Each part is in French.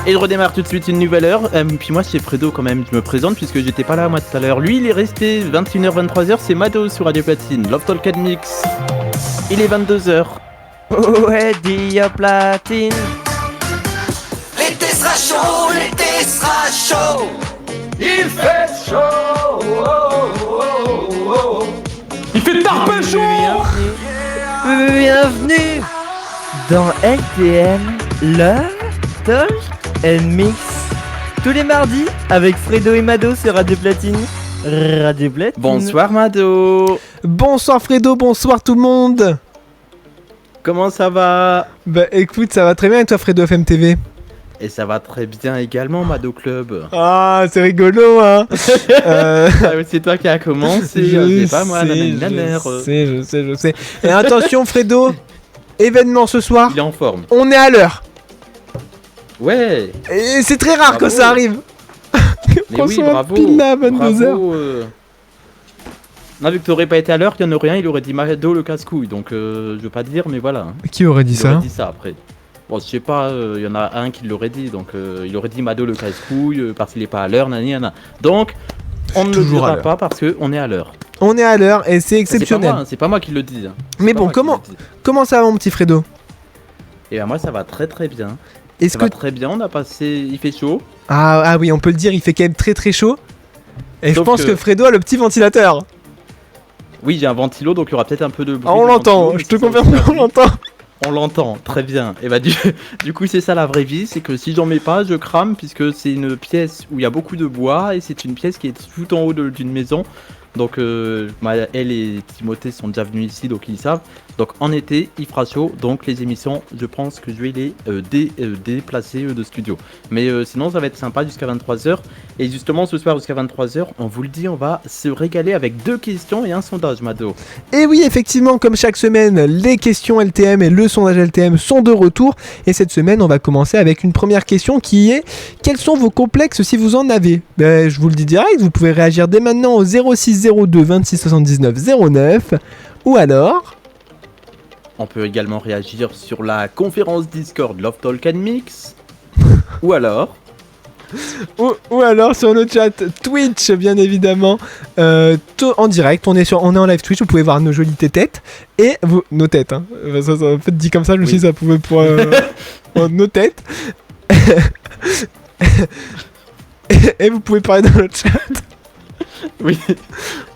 Et je redémarre tout de suite une nouvelle heure. Puis moi c'est Fredo quand même, je me présente puisque j'étais pas là moi tout à l'heure. Lui il est resté 21h 23h, c'est Mado sur Radio Platine, Love Talk and Mix. Il est 22h. Ouais, Radio Platine. L'été sera chaud, l'été sera chaud. Il fait chaud. Il fait tarpin chaud. Bienvenue dans LTM, Love Talk and Mix. Tous les mardis avec Fredo et Mado sur Radio Platine. Radio Platine. Bonsoir Mado. Bonsoir Fredo, bonsoir tout le monde. Comment ça va? Bah écoute, ça va très bien et toi Fredo FMTV? Et ça va très bien également Mado Club. Ah c'est rigolo hein. C'est toi qui as commencé, c'est pas moi la nanère. Je sais. Et attention Fredo, événement ce soir. Il est en forme. On est à l'heure. Ouais. Et c'est très rare que ça arrive. Mais oui, bravo. Pile là à 22h. Non, vu que t'aurais pas été à l'heure, il y en aurait un, il aurait dit Mado le casse-couille. Donc je veux pas dire, mais voilà. Qui aurait dit il ça? aurait dit ça après. Bon, je sais pas, il y en a un qui l'aurait dit. Donc il aurait dit Mado le casse-couille parce qu'il est pas à l'heure, nana. Donc on ne le dira pas parce qu'on est à l'heure. On est à l'heure et c'est exceptionnel. C'est pas moi qui le dis. Mais bon, comment ça va mon petit Fredo? Et ben moi ça va très très bien. Est-ce que très bien, on a passé, il fait chaud. Ah oui, on peut le dire, il fait quand même très très chaud. Et sauf je pense que Fredo a le petit ventilateur. Oui, j'ai un ventilo, donc il y aura peut-être un peu de bruit. Ah, on l'entend, je te confirme qu'on l'entend. On l'entend, très bien. Et bah du coup c'est ça la vraie vie, c'est que si j'en mets pas, je crame puisque c'est une pièce où il y a beaucoup de bois et c'est une pièce qui est tout en haut d'une maison. Donc elle et Timothée sont déjà venus ici, donc ils savent. Donc en été, il fera chaud, donc les émissions, je pense que je vais les déplacer de studio. Mais sinon, ça va être sympa jusqu'à 23h. Et justement, ce soir jusqu'à 23h, on vous le dit, on va se régaler avec 2 questions et un sondage, Mado. Et oui, effectivement, comme chaque semaine, les questions LTM et le sondage LTM sont de retour. Et cette semaine, on va commencer avec une première question qui est: quels sont vos complexes si vous en avez? Je vous le dis direct, vous pouvez réagir dès maintenant au 06 02 26 79 09 ou alors... On peut également réagir sur la conférence Discord Love Talk and Mix. Ou alors sur le chat Twitch, bien évidemment, en direct. On est en live Twitch. Vous pouvez voir nos jolies têtes et nos têtes. Hein. Ça peut être dit comme ça. Je me suis dit ça pouvait pour nos têtes. Et vous pouvez parler dans le chat. Oui,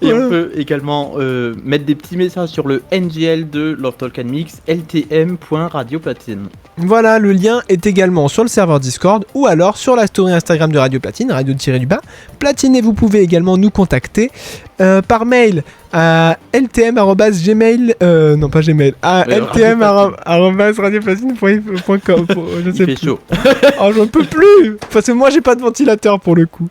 et on peut également mettre des petits messages sur le NGL de Love Talk and Mix, ltm.radioplatine. Voilà, le lien est également sur le serveur Discord ou alors sur la story Instagram de Radio Platine, radio-du-bas Platine, et vous pouvez également nous contacter par mail à ltm@gmail, non pas gmail, à ltm@radioplatine.com. Je sais plus. Chaud. Oh, j'en peux plus, parce que moi j'ai pas de ventilateur pour le coup.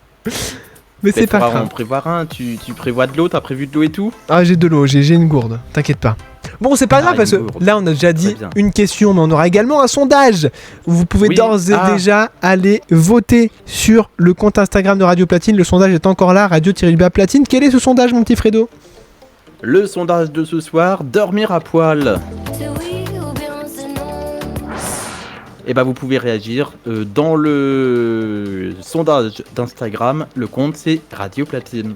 Mais c'est pas grave. On prévoit un, tu prévois de l'eau, t'as prévu de l'eau et tout? Ah, j'ai de l'eau, j'ai une gourde, t'inquiète pas. Bon, c'est pas grave parce que là on a déjà dit une question, mais on aura également un sondage. Vous pouvez d'ores et déjà aller voter sur le compte Instagram de Radio Platine. Le sondage est encore là, radio-du-bas Platine. Quel est ce sondage, mon petit Fredo? Le sondage de ce soir, dormir à poil. Et bah vous pouvez réagir dans le sondage d'Instagram. Le compte c'est Radio Platine.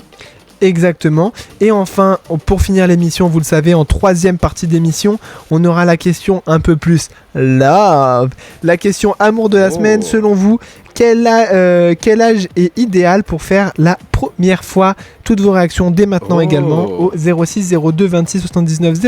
Exactement. Et enfin, pour finir l'émission, vous le savez, en troisième partie d'émission, on aura la question un peu plus love. La question amour de la semaine, selon vous, quel âge est idéal pour faire la première fois? Toutes vos réactions dès maintenant également au 06 02 26 79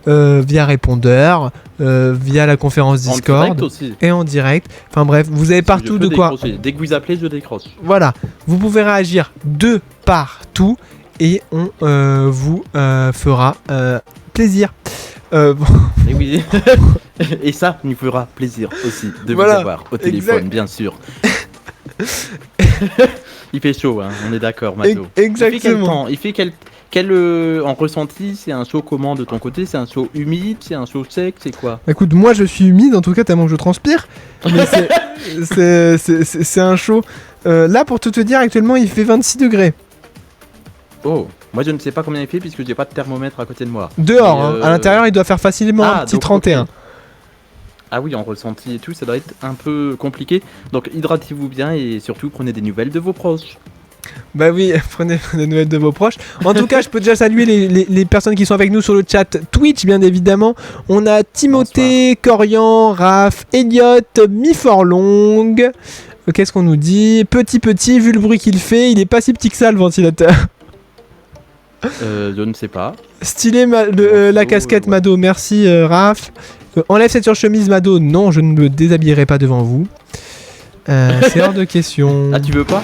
09 via répondeur, via la conférence Discord et en direct. Enfin bref, vous avez partout de quoi. Dès que vous appelez, je décroche. Voilà, vous pouvez réagir de partout et on vous fera plaisir. Et oui. Et ça nous fera plaisir aussi de vous avoir au téléphone, bien sûr. Il fait chaud, hein, on est d'accord, Mato. Exactement. Il fait quel en ressenti, c'est un chaud comment de ton côté? C'est un chaud humide, c'est un chaud sec, c'est quoi? Écoute, moi je suis humide en tout cas tellement que je transpire. Mais c'est un chaud. Là, pour tout te dire, actuellement il fait 26 degrés. Oh, moi je ne sais pas combien il fait puisque j'ai pas de thermomètre à côté de moi. Dehors, à l'intérieur il doit faire facilement un petit 31. Okay. Ah oui, en ressenti et tout, ça doit être un peu compliqué. Donc hydratez-vous bien et surtout prenez des nouvelles de vos proches. Bah oui, prenez des nouvelles de vos proches. En tout cas, je peux déjà saluer les personnes qui sont avec nous sur le chat Twitch, bien évidemment. On a Timothée, Corian, Raph, Elliot, Miforlong. Qu'est-ce qu'on nous dit? Petit, vu le bruit qu'il fait, il est pas si petit que ça le ventilateur. Je ne sais pas. Stylé la casquette Mado, merci Raph. Enlève cette surchemise Mado, non, je ne me déshabillerai pas devant vous. C'est hors de question. Ah, tu veux pas?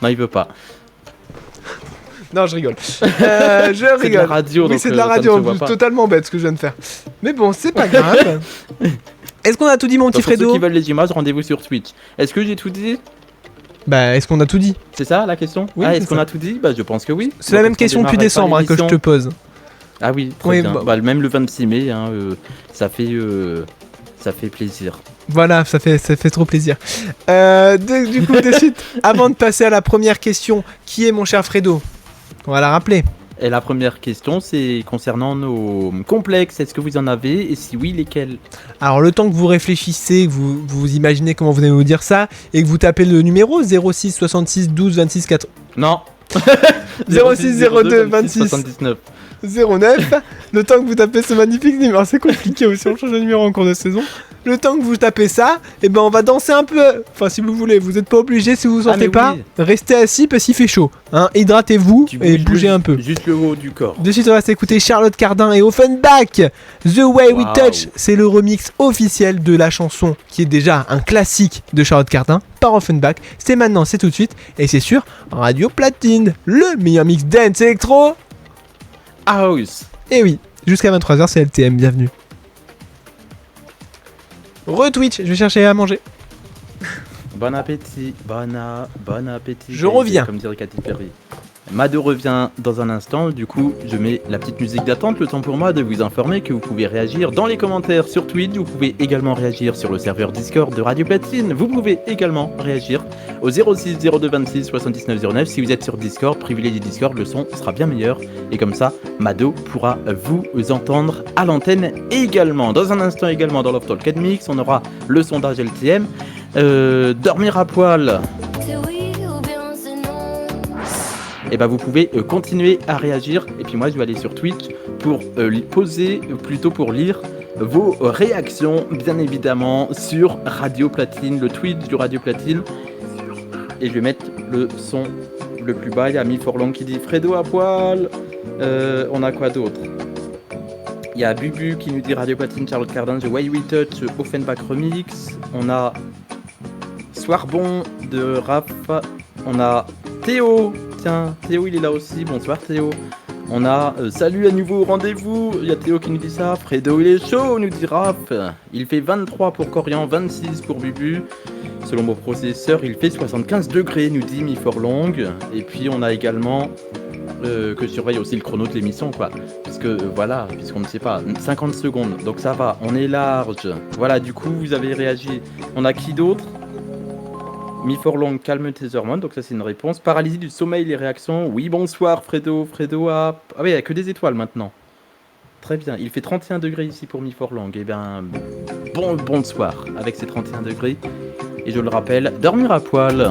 Non, il veut pas. Non, je rigole. Je rigole. C'est de la radio, oui, donc c'est de la ça ne radio, se en voit plus, pas. totalement bête ce que je viens de faire. Mais bon, c'est pas grave. Est-ce qu'on a tout dit, mon petit Donc, pour ceux Fredo? qui veulent les images, rendez-vous sur Twitch. Est-ce que j'ai tout dit? Bah, est-ce qu'on a tout dit? C'est ça la question? Oui, Ah, c'est est-ce qu'on ça. a tout dit? Bah, je pense que oui. C'est la Donc, même est-ce qu'on question depuis démarrait décembre pas que je te l'émission? pose. Ah oui, très Oui, bien. bah- Bah, même le 26 mai, hein, ça fait plaisir. Voilà, ça fait trop plaisir. Du coup, de suite, avant de passer à la première question, qui est mon cher Fredo? On va la rappeler. Et la première question, c'est concernant nos complexes. Est-ce que vous en avez? Et si oui, lesquels? Alors, le temps que vous réfléchissez, que vous imaginez comment vous allez nous dire ça, et que vous tapez le numéro 06 66 12 26 4... Non. 06 02 26 79. 09, le temps que vous tapez ce magnifique numéro, c'est compliqué aussi, on change de numéro en cours de saison. Le temps que vous tapez ça, et ben on va danser un peu. Enfin, si vous voulez, vous êtes pas obligé, si vous vous Ah, sentez mais pas, oui. restez assis parce qu'il fait chaud. Hein, hydratez-vous Tu et bouges bougez un peu. Juste le haut du corps. De suite, on va s'écouter Charlotte Cardin et Offenbach. The Way We Wow. Touch, c'est le remix officiel de la chanson qui est déjà un classique de Charlotte Cardin par Offenbach. C'est maintenant, c'est tout de suite, et c'est sur Radio Platine, le meilleur mix dance électro. House. Et oui, jusqu'à 23h, c'est LTM, bienvenue. Retwitch, je vais chercher à manger. Bon appétit. Bon appétit. Je reviens. Comme dirait Katy Perry. Mado revient dans un instant, du coup je mets la petite musique d'attente, le temps pour moi de vous informer que vous pouvez réagir dans les commentaires sur Twitch, vous pouvez également réagir sur le serveur Discord de Radio Platine, vous pouvez également réagir au 06 02 26 79 09, si vous êtes sur Discord, privilégiez Discord, le son sera bien meilleur, et comme ça Mado pourra vous entendre à l'antenne également. Dans un instant également dans Love Talk and Mix, on aura le sondage LTM, dormir à poil. Et bah vous pouvez continuer à réagir, et puis moi je vais aller sur Twitch pour pour lire vos réactions, bien évidemment, sur Radio Platine, le Twitch du Radio Platine. Et je vais mettre le son le plus bas. Il y a Miforlong qui dit Fredo à poil. On a quoi d'autre? Il y a Bubu qui nous dit Radio Platine, Charlotte Cardin, The Way We Touch, Offenbach Remix. On a Soir Bon de Raph. On a Théo. Tiens, Théo il est là aussi. Bonsoir Théo. On a salut à nouveau au rendez-vous. Il y a Théo qui nous dit ça. Fredo il est chaud, nous dit Raph. Il fait 23 pour Corian, 26 pour Bubu. Selon mon processeur, il fait 75 degrés, nous dit Miforlong. Et puis on a également que je surveille aussi le chrono de l'émission, quoi. Puisqu'on ne sait pas. 50 secondes, donc ça va, on est large. Voilà, du coup, vous avez réagi. On a qui d'autre? Miforlong, calme tes hormones, donc ça c'est une réponse. Paralysie du sommeil, les réactions. Oui, bonsoir Fredo. Fredo a... Ah oui, il n'y a que des étoiles maintenant. Très bien, il fait 31 degrés ici pour Miforlong. Eh bien, bonsoir avec ces 31 degrés. Et je le rappelle, dormir à poil.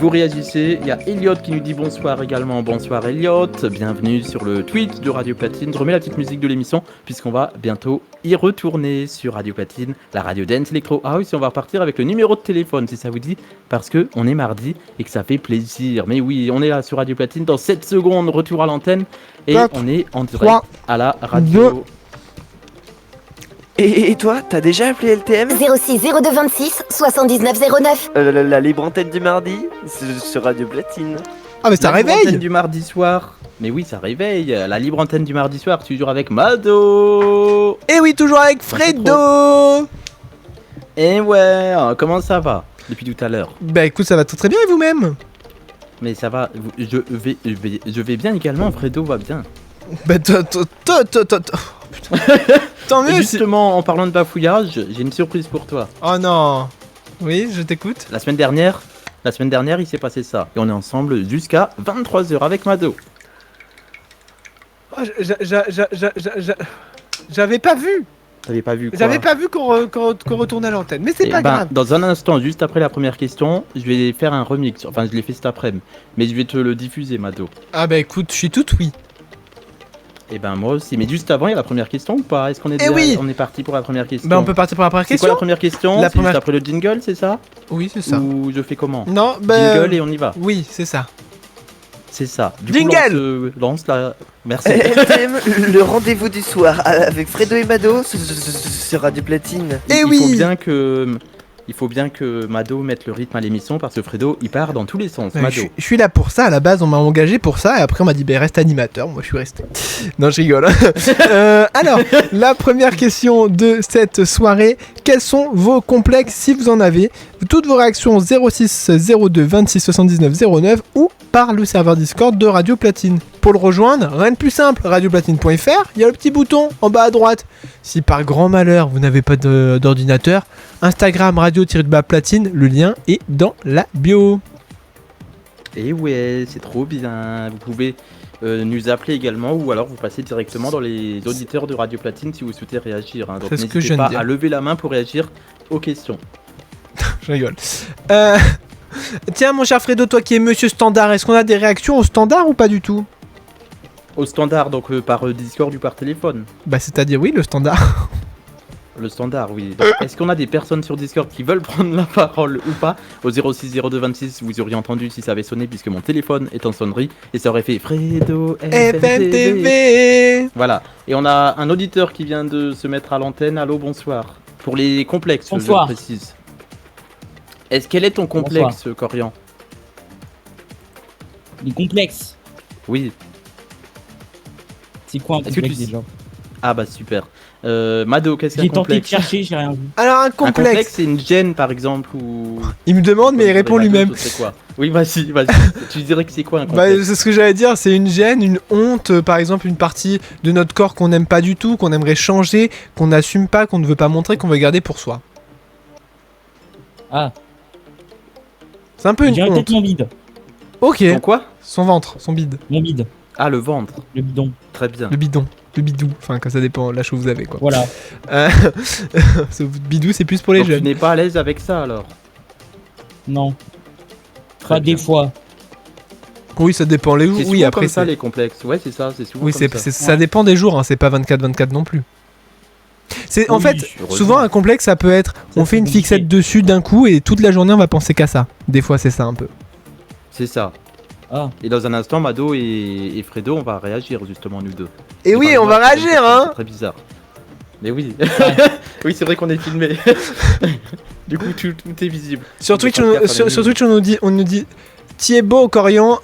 Vous réagissez, il y a Elliot qui nous dit bonsoir également, bonsoir Elliot, bienvenue sur le Twitch de Radio Platine. Je remets la petite musique de l'émission puisqu'on va bientôt y retourner sur Radio Platine, la radio dance électro house, et on va repartir avec le numéro de téléphone si ça vous dit, parce que on est mardi et que ça fait plaisir. Mais oui, on est là sur Radio Platine, dans 7 secondes, retour à l'antenne et 4, on est en direct 3, à la radio. Et toi, t'as déjà appelé LTM 06 02 26 79 09. la libre antenne du mardi sur Radio Platine. Ah mais ça La libre réveille. antenne du mardi soir. Mais oui, ça réveille. La libre antenne du mardi soir, toujours avec Mado. Et oui, toujours avec Fredo. Et ouais, comment ça va depuis tout à l'heure? Bah écoute, ça va très très bien et vous-même? Mais ça va, je vais bien également, Fredo va bien. Bah oh, putain. Tant Et mieux. justement, en parlant de bafouillage, j'ai une surprise pour toi. Oh non. Oui, je t'écoute. La semaine dernière, il s'est passé ça. Et on est ensemble jusqu'à 23h avec Mado. Oh, j'avais pas vu. T'avais pas vu quoi? J'avais pas vu qu'on retournait à l'antenne. Mais c'est Eh pas ben, grave. dans un instant, juste après la première question, je vais faire un remix. Enfin, je l'ai fait cet après-midi. Mais je vais te le diffuser, Mado. Ah bah écoute, je suis tout oui. Et ben, moi aussi. Mais juste avant, il y a la première question ou pas? Est-ce qu'on est, Eh oui. on est parti pour la première question? Bah on peut partir pour la première C'est quoi question. la première question? La C'est première- juste après le jingle, c'est ça? Oui, c'est ça. Ou je fais comment? Non, bah. Jingle et on y va. Oui, c'est ça. C'est ça. Du Jingle. coup, lance la... Merci. LTM, le rendez-vous du soir avec Fredo et Mado sur Radio Platine. Eh Il oui. faut bien que Mado mette le rythme à l'émission parce que Fredo, il part dans tous les sens. Ouais, Mado. je suis là pour ça, à la base on m'a engagé pour ça et après on m'a dit bah reste animateur, moi je suis resté. Non je rigole. Alors, la première question de cette soirée, quels sont vos complexes si vous en avez? Toutes vos réactions au 06 02 26 79 09 ou par le serveur Discord de Radio Platine. Pour le rejoindre, rien de plus simple, radioplatine.fr, il y a le petit bouton en bas à droite. Si par grand malheur vous n'avez pas d'ordinateur, Instagram radio-platine, le lien est dans la bio. Et ouais, c'est trop bien. Vous pouvez nous appeler également ou alors vous passez directement dans les auditeurs de Radio Platine si vous souhaitez réagir. Hein. Donc C'est ce que je n'hésitez viens de pas dire. à lever la main pour réagir aux questions. Je rigole. Tiens mon cher Fredo, toi qui es monsieur standard, est-ce qu'on a des réactions au standard ou pas du tout? Au standard, donc par Discord ou par téléphone. Bah c'est-à-dire oui, le standard. Le standard, oui. Donc, est-ce qu'on a des personnes sur Discord qui veulent prendre la parole ou pas? Au 06 02 26, vous auriez entendu si ça avait sonné puisque mon téléphone est en sonnerie et ça aurait fait Fredo FMTV. FMTV. Voilà. Et on a un auditeur qui vient de se mettre à l'antenne. Allô, bonsoir. Pour les complexes, Bonsoir. je précise. Quel est ton complexe, Corian? Les complexes. Oui. C'est quoi un Est-ce que complexe tu- déjà? Ah bah super. Mado, qu'est-ce qu'un J'ai tenté de complexe? chercher, j'ai rien vu. Alors un Un complexe, complexe. c'est une gêne par exemple ou... Il me demande mais il répond lui-même. C'est quoi? Oui, vas-y. Tu dirais que c'est quoi un Bah, complexe? c'est ce que j'allais dire, c'est une gêne, une honte, par exemple une partie de notre corps qu'on n'aime pas du tout, qu'on aimerait changer, qu'on n'assume pas, qu'on ne veut pas montrer, qu'on veut garder pour soi. Ah, C'est un peu je une dirais honte. peut-être mon bide. Ok, Ton quoi? son ventre, son bide, Mon bide. Ah, le ventre. Le bidon. Très bien. le bidon, le bidou, enfin quand ça dépend l'âge que vous avez quoi. Voilà. Ce bidou c'est plus pour les Donc, tu jeunes. n'es pas à l'aise avec ça alors? Non. Très Pas bien. des fois. Oui ça dépend les jours, C'est oui souvent après comme ça c'est... les complexes. Ouais, c'est ça, c'est souvent Oui comme c'est, ça. ça dépend des jours, hein, c'est pas 24-24 non plus. C'est, en Oui, fait, heureusement. souvent un complexe ça peut être, on fait une compliqué. fixette dessus d'un coup et toute la journée on va penser qu'à ça. Des fois c'est ça un peu. C'est ça. Ah. Et dans un instant, Mado et Fredo, on va réagir justement nous deux. Et oui on va réagir hein. C'est très bizarre. Mais oui. Oui, c'est vrai qu'on est filmé. Du coup, tout est visible. Sur On Twitch, peut pas le faire sur, par sur la Twitch, on nous dit Thibaut Corian,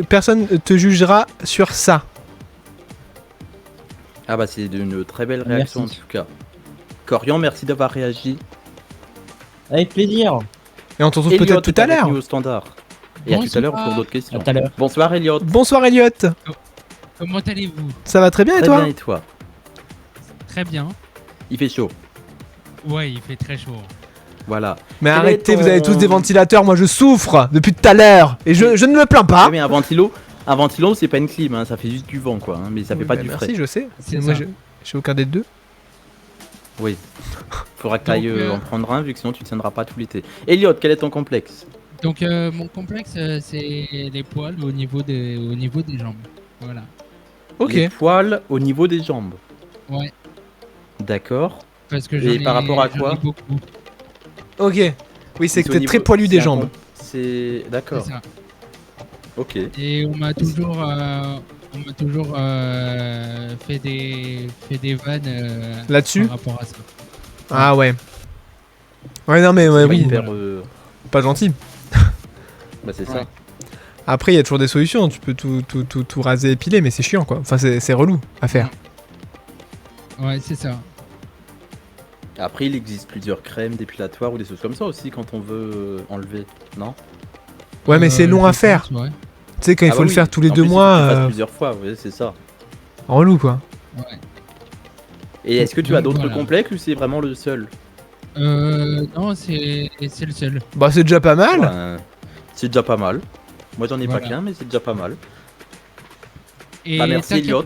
personne te jugera sur ça. Ah bah c'est une très belle réaction Merci. en tout cas. Corian, merci d'avoir réagi. Avec plaisir. Et on te retrouve Elliot peut-être tout est à avec l'heure. nous au standard. Et à tout à l'heure pour d'autres À questions. tout à l'heure. Bonsoir Elliot. Bonsoir Elliot, Comment allez-vous? ça va très bien et Très toi bien et toi? Très bien. Il fait chaud. Ouais, il fait très chaud. Voilà. Mais Quel arrêtez, est vous avez ton- tous des ventilateurs, moi je souffre depuis tout à l'heure. Et je ne me plains pas. Oui, mais un ventilo, c'est pas une clim, hein, ça fait juste du vent quoi, hein, mais ça fait Oui, pas bah du merci, frais. je sais. C'est Moi ça. j'ai aucun des deux. Oui. Faudra que tu ailles Donc, en prendre un vu que sinon tu tiendras pas tout l'été. Elliot, quel est ton complexe? Donc mon complexe, c'est les poils au niveau des jambes. Voilà. Ok. Les poils au niveau des jambes. Ouais. D'accord. Parce que Et par rapport à j'en ai quoi beaucoup. Ok. Oui, c'est que au t'es niveau- très poilu c'est des un jambes. com- C'est d'accord. C'est ça. Ok. Et on m'a toujours, fait des vannes Là-dessus par rapport à ça. Ah ouais. Ouais, non mais ouais, C'est oui, hyper, pas gentil. Bah c'est Ouais. ça. Après, il y a toujours des solutions. Tu peux tout raser, épiler, mais c'est chiant quoi. Enfin, c'est relou à faire. Ouais, c'est ça. Après, il existe plusieurs crèmes dépilatoires ou des choses comme ça aussi quand on veut enlever, non? Ouais, mais c'est long à je faire. pense, ouais. Tu sais, quand il Ah faut bah le oui. faire tous les En 2 plus, il faut mois, que tu le fasses plusieurs fois, oui, c'est ça. relou quoi. Ouais. Et est-ce que tu as Donc, d'autres voilà. complexes ou c'est vraiment le seul? Non, c'est le seul. Bah, c'est déjà pas mal. Ouais, c'est déjà pas mal. Moi j'en ai pas Voilà. qu'un, mais c'est déjà pas mal. Et Bah, merci, Elliot.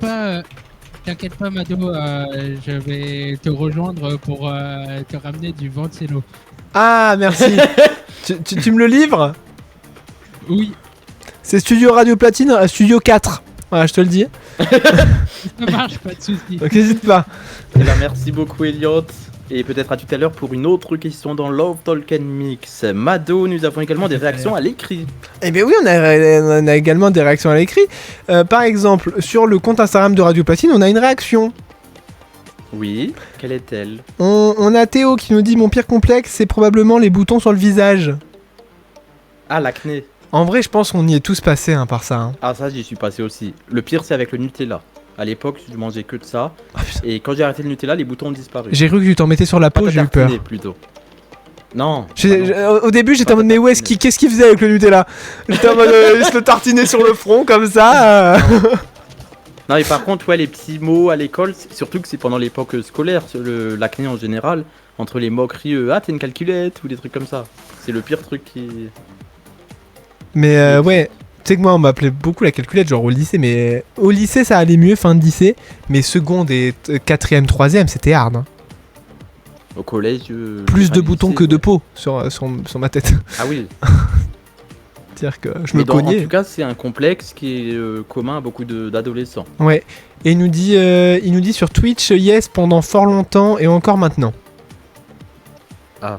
T'inquiète pas, Mado, je vais te rejoindre pour te ramener du Ventelo. Ah, merci. tu me le livres? Oui, C'est Studio Radio Platine, Studio 4. Voilà, je te le dis. ça marche, pas de soucis. Donc n'hésite pas. Eh ben, merci beaucoup, Elliot. Et peut-être à tout à l'heure pour une autre question dans Love Talk and Mix. Mado, nous avons également des réactions à l'écrit. Eh bien oui, on a également des réactions à l'écrit. Par exemple, sur le compte Instagram de Radio Platine, on a une réaction. Oui, quelle est-elle? On a Théo qui nous dit « Mon pire complexe, c'est probablement les boutons sur le visage. Ah, l'acné. » En vrai, je pense qu'on y est tous passés par ça. Hein. Ah, ça, j'y suis passé aussi. Le pire, c'est avec le Nutella. À l'époque, je mangeais que de ça. Ah, putain. Et quand j'ai arrêté le Nutella, les boutons ont disparu. J'ai cru que tu t'en mettais sur la peau, j'ai eu peur. tartiner, plutôt. Non. Ah non. Au début, j'étais Pas en mode « Mais où est-ce qu'est-ce qu'il faisait avec le Nutella ?» J'étais en mode il se le tartinait sur le front, comme ça. Non, et par contre, ouais, les petits mots à l'école, surtout que c'est pendant l'époque scolaire, l'acné en général, entre les moqueries, ah, t'es une calculette, ou des trucs comme ça. C'est le pire truc qui. Mais ouais, tu sais que moi on m'appelait beaucoup la calculette genre au lycée, mais au lycée ça allait mieux, fin de lycée, mais seconde et 4ème, 3ème c'était hard. Hein. Au collège. Plus de boutons lycée, que de ouais. peau sur ma tête. Ah oui. C'est-à-dire que je Mais me en cognais. tout cas, c'est un complexe qui est commun à beaucoup d'adolescents. Ouais, et il nous dit sur Twitch, yes, pendant fort longtemps et encore maintenant. Ah.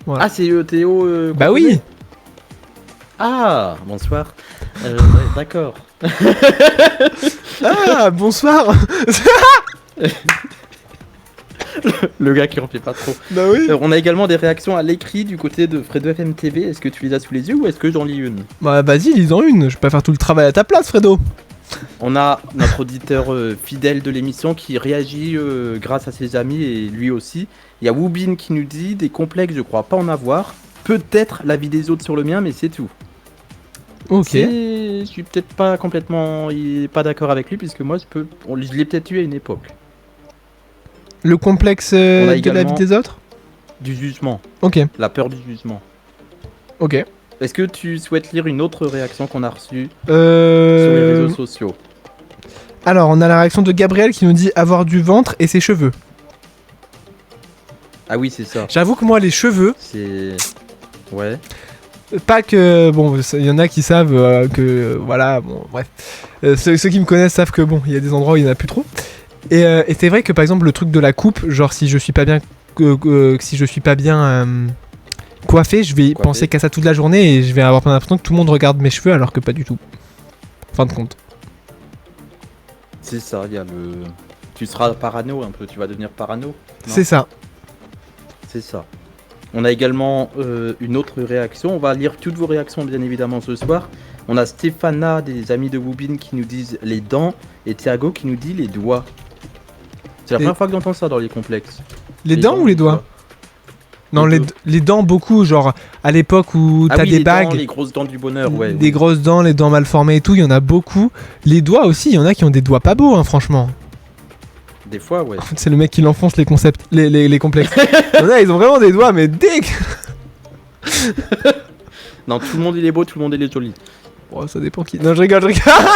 Voilà. Ah, c'est Théo. Bah qu'on oui. connaît. Ah, bonsoir. Ouais, d'accord. Ah, bonsoir. Le gars qui en fait pas trop. Bah oui. On a également des réactions à l'écrit du côté de Fredo FM TV. Est-ce que tu les as sous les yeux ou est-ce que j'en lis une? Bah vas-y, lis-en une, je vais pas faire tout le travail à ta place, Fredo. On a notre auditeur fidèle de l'émission qui réagit grâce à ses amis et lui aussi. Il y a Woobin qui nous dit des complexes, je crois pas en avoir. Peut-être la vie des autres sur le mien, mais c'est tout. Ok. Je suis peut-être pas complètement pas d'accord avec lui puisque moi je l'ai peut-être eu à une époque. Le complexe On a de la également- vie des autres. Du jugement, Ok, la peur du jugement. ok. Est-ce que tu souhaites lire une autre réaction qu'on a reçue sur les réseaux sociaux? Alors, on a la réaction de Gabriel qui nous dit avoir du ventre et ses cheveux. Ah oui, c'est ça. J'avoue que moi, les cheveux, C'est... Ouais. pas que. Bon, il y en a qui savent que. Voilà, bon, bref. Ceux qui me connaissent savent que, bon, il y a des endroits où il n'y en a plus trop. Et c'est vrai que par exemple, le truc de la coupe, genre si je suis pas bien. Si je suis pas bien. Coiffé, je vais Coiffé. penser qu'à ça toute la journée et je vais avoir l'impression que tout le monde regarde mes cheveux alors que pas du tout. Fin de compte. C'est ça, il y a le... Tu seras parano un peu, tu vas devenir parano. Non. C'est ça. C'est ça. On a également une autre réaction. On va lire toutes vos réactions bien évidemment ce soir. On a Stéphana des amis de Woobin qui nous disent les dents et Thiago qui nous dit les doigts. C'est la Et- première fois que j'entends ça dans les complexes. Les dents ou les doigts? Non, Les les dents beaucoup, genre à l'époque où Ah t'as oui, des les bagues. dents, les grosses dents du bonheur, ouais. Des oui. grosses dents, les dents mal formées et tout, il y en a beaucoup. Les doigts aussi, il y en a qui ont des doigts pas beaux, hein, franchement. Des fois, ouais. C'est le mec qui l'enfonce les concepts, les complexes. Il y en a, ils ont vraiment des doigts, mais dégueu. Non, tout le monde il est beau, tout le monde il est joli. Oh, ça dépend qui. Non, je rigole.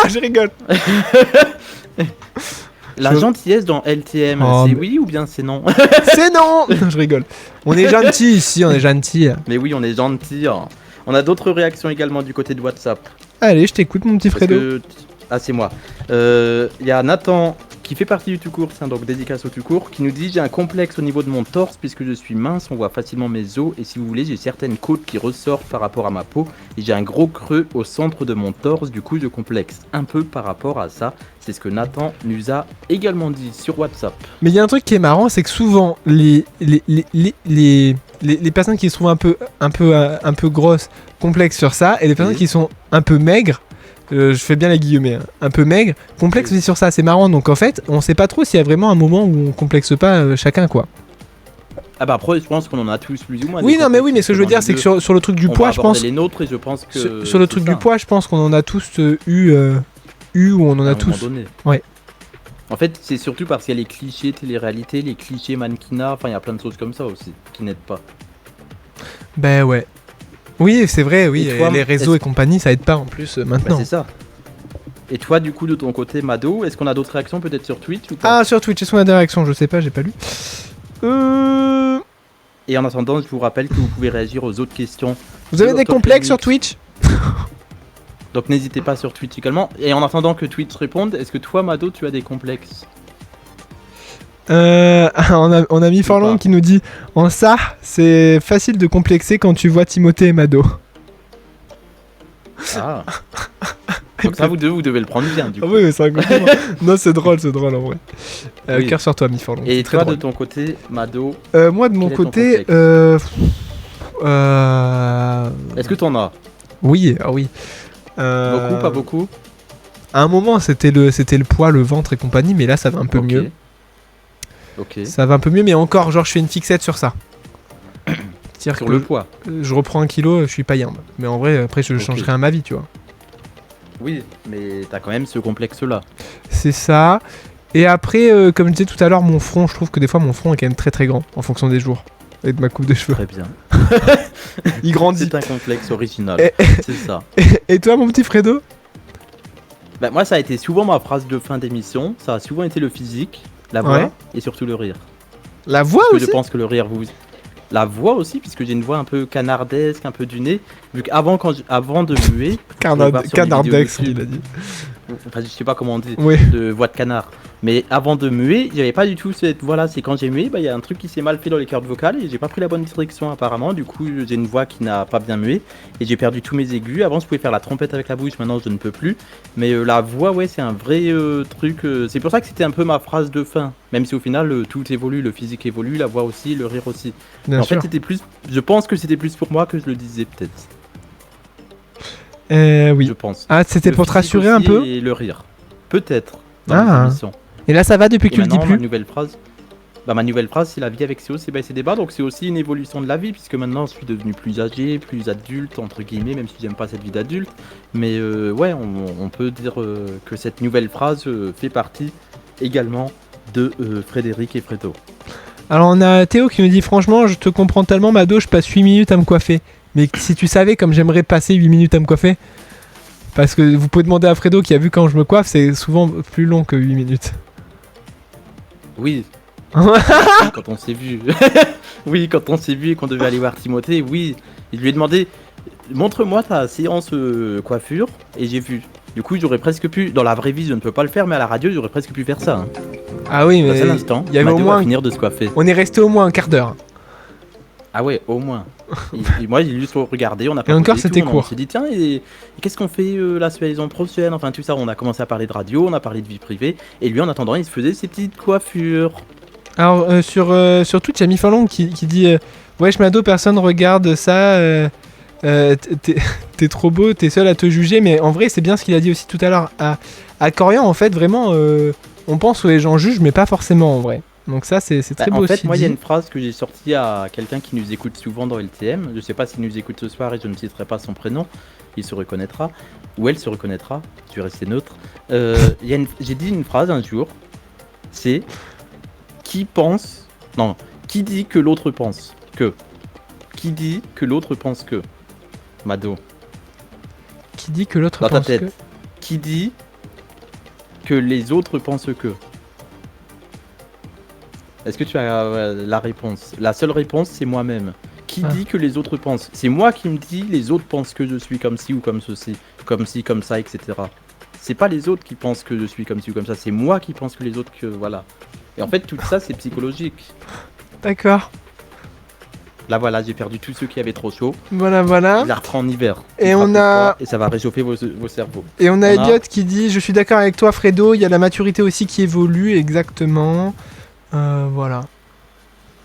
Je rigole. La Je- gentillesse dans LTM, Oh, c'est mais- oui ou bien c'est non? C'est non. Non, je rigole. On est gentils ici, on est gentils. Mais oui, on est gentil. Hein. On a d'autres réactions également du côté de WhatsApp. Allez, je t'écoute, mon petit Parce Fredo. que- Ah, c'est moi. Il y a Nathan qui fait partie du tout court, donc dédicace au tout court, qui nous dit j'ai un complexe au niveau de mon torse puisque je suis mince, on voit facilement mes os et si vous voulez j'ai certaines côtes qui ressortent par rapport à ma peau et j'ai un gros creux au centre de mon torse, du coup je complexe un peu par rapport à ça. C'est ce que Nathan nous a également dit sur WhatsApp. Mais il y a un truc qui est marrant, c'est que souvent les personnes qui se trouvent un peu grosses complexes sur ça, et les personnes Oui. qui sont un peu maigres, je fais bien les guillemets, hein, un peu maigres, complexes Oui. aussi sur ça. C'est marrant. Donc en fait, on sait pas trop s'il y a vraiment un moment où on complexe pas chacun quoi. Ah bah après je pense qu'on en a tous plus ou moins. Oui, des non, mais oui, complexes, mais ce que je veux dire, c'est que sur le truc du on poids, va je aborder pense. les nôtres et je pense que Sur le c'est truc ça. du poids, je pense qu'on en a tous eu ou on en À a un tous. moment donné. Ouais. En fait, c'est surtout parce qu'il y a les clichés télé-réalité, les clichés mannequinat, enfin il y a plein de choses comme ça aussi qui n'aident pas. Ben ouais. Oui, c'est vrai, oui. Et toi, les réseaux est-ce- et compagnie, ça aide pas en plus Bah, maintenant. c'est ça. Et toi, du coup, de ton côté, Mado, est-ce qu'on a d'autres réactions peut-être sur Twitch ou pas? Ah, sur Twitch, est-ce qu'on a des réactions? Je sais pas, j'ai pas lu. Et en attendant, je vous rappelle que vous pouvez réagir aux autres questions. Vous avez des Top complexes sur Mix. Twitch? Donc n'hésitez pas sur Twitch également. Et en attendant que Twitch réponde, est-ce que toi, Mado, tu as des complexes? On a mis Forlong pas. qui nous dit en ça, c'est facile de complexer quand tu vois Timothée et Mado. Ah. Donc ça, vous devez le prendre bien, du Ah coup. oui, mais c'est un compliment. Non, c'est drôle en vrai. Oui. Cœur sur toi, mi Forlong. Et c'est très toi, de drôle. ton côté, Mado, Moi, de mon quel est ton côté, est-ce que t'en as? oui, ah oui. Beaucoup, pas beaucoup? À un moment, c'était le poids, le ventre et compagnie, mais là, ça va un peu Ok. mieux. Ok. Ça va un peu mieux, mais encore, genre, je fais une fixette sur ça. C'est-à-dire Sur que le poids. je reprends 1 kilo, je suis pas yambe. Mais en vrai, après, je Ok. changerai à ma vie, tu vois. Oui, mais t'as quand même ce complexe-là. C'est ça. Et après, comme je disais tout à l'heure, mon front, je trouve que des fois, mon front est quand même très très grand en fonction des jours. Et de ma coupe de cheveux. Très bien. Il grandit. C'est un complexe original. Et- C'est ça. Et toi, mon petit Fredo? Bah, moi, ça a été souvent ma phrase de fin d'émission. Ça a souvent été le physique, la voix Ouais. et surtout le rire. La voix Parce que aussi? je pense que le rire vous. La voix aussi, puisque j'ai une voix un peu canardesque, un peu du nez. Vu qu'avant avant de muer, voir sur les Canardex, vidéos il a dit. enfin, je sais pas comment on dit, Oui. de voix de canard. Mais avant de muer, j'avais pas du tout cette voix-là. C'est quand j'ai mué, bah il y a un truc qui s'est mal fait dans les cordes vocales et j'ai pas pris la bonne direction apparemment. Du coup, j'ai une voix qui n'a pas bien mué et j'ai perdu tous mes aigus. Avant, je pouvais faire la trompette avec la bouche, maintenant je ne peux plus. Mais la voix, ouais, c'est un vrai truc. C'est pour ça que c'était un peu ma phrase de fin. Même si au final, tout évolue, le physique évolue, la voix aussi, le rire aussi. Bien En sûr. fait, c'était plus. Je pense que c'était plus pour moi que je le disais peut-être. Oui. Je pense. Ah, c'était Le pour te physique rassurer un aussi peu? Et le rire. Peut-être. Dans Ah. les émissions. Et là, ça va depuis que Et tu le dis maintenant, ma plus? nouvelle phrase. Bah, ma nouvelle phrase, c'est la vie avec ses hauts et ses débats. Donc, c'est aussi une évolution de la vie, puisque maintenant, je suis devenu plus âgé, plus adulte, entre guillemets, même si j'aime pas cette vie d'adulte. Mais ouais, on peut dire que cette nouvelle phrase fait partie également de Frédéric et Fredo. Alors, on a Théo qui nous dit franchement, je te comprends tellement, Mado, je passe 8 minutes à me coiffer. Mais si tu savais comme j'aimerais passer 8 minutes à me coiffer. Parce que vous pouvez demander à Fredo qui a vu quand je me coiffe, c'est souvent plus long que 8 minutes. Oui. Quand on s'est vu. Oui, quand on s'est vu et qu'on devait aller voir Timothée, oui. Je lui ai demandé, montre-moi ta séance coiffure, et j'ai vu. Du coup, j'aurais presque pu, dans la vraie vie, je ne peux pas le faire, mais à la radio, j'aurais presque pu faire ça. Hein. Ah oui, Dans mais un instant, il y avait au Mado moins... va finir de se coiffer. On est resté au moins un quart d'heure. Ah ouais, au moins. Et moi, j'ai juste regardé, on a Et encore, papoté, c'était tout, court. On s'est dit, tiens, et qu'est-ce qu'on fait la saison prochaine? Enfin, tout ça, on a commencé à parler de radio, on a parlé de vie privée, et lui, en attendant, il se faisait ses petites coiffures. Alors, sur Twitch, il y a Mifalong qui dit wesh, Mado, personne regarde ça. T'es trop beau, t'es seul à te juger. Mais en vrai, c'est bien ce qu'il a dit aussi tout à l'heure. À Corian, en fait, vraiment, on pense que les gens jugent, mais pas forcément en vrai. Donc, ça, c'est très beau En fait, aussi. moi, il y a dit. une phrase que j'ai sortie à quelqu'un qui nous écoute souvent dans LTM. Je sais pas s'il nous écoute ce soir et je ne citerai pas son prénom. Il se reconnaîtra. Ou elle se reconnaîtra. Je vais rester neutre. J'ai dit une phrase un jour. C'est qui pense. Non, qui dit que l'autre pense que. Qui dit que l'autre pense que. Mado. Qui dit que l'autre Dans ta pense tête. que... Qui dit que les autres pensent que. Est-ce que tu as la réponse? La seule réponse, c'est moi-même. Qui Ah. dit que les autres pensent? C'est moi qui me dis les autres pensent que je suis comme ci ou comme ceci, comme ci, comme ça, etc. C'est pas les autres qui pensent que je suis comme ci ou comme ça, c'est moi qui pense que les autres que voilà. Et en fait, tout ça, c'est psychologique. D'accord. Là, voilà, j'ai perdu tous ceux qui avaient trop chaud. Voilà, voilà. Je la reprends en hiver. Et Il fera on plus a- froid Et ça va réchauffer vos cerveaux. Et on a On a- Elliot qui dit je suis d'accord avec toi, Fredo. Il y a la maturité aussi qui évolue, exactement. Voilà.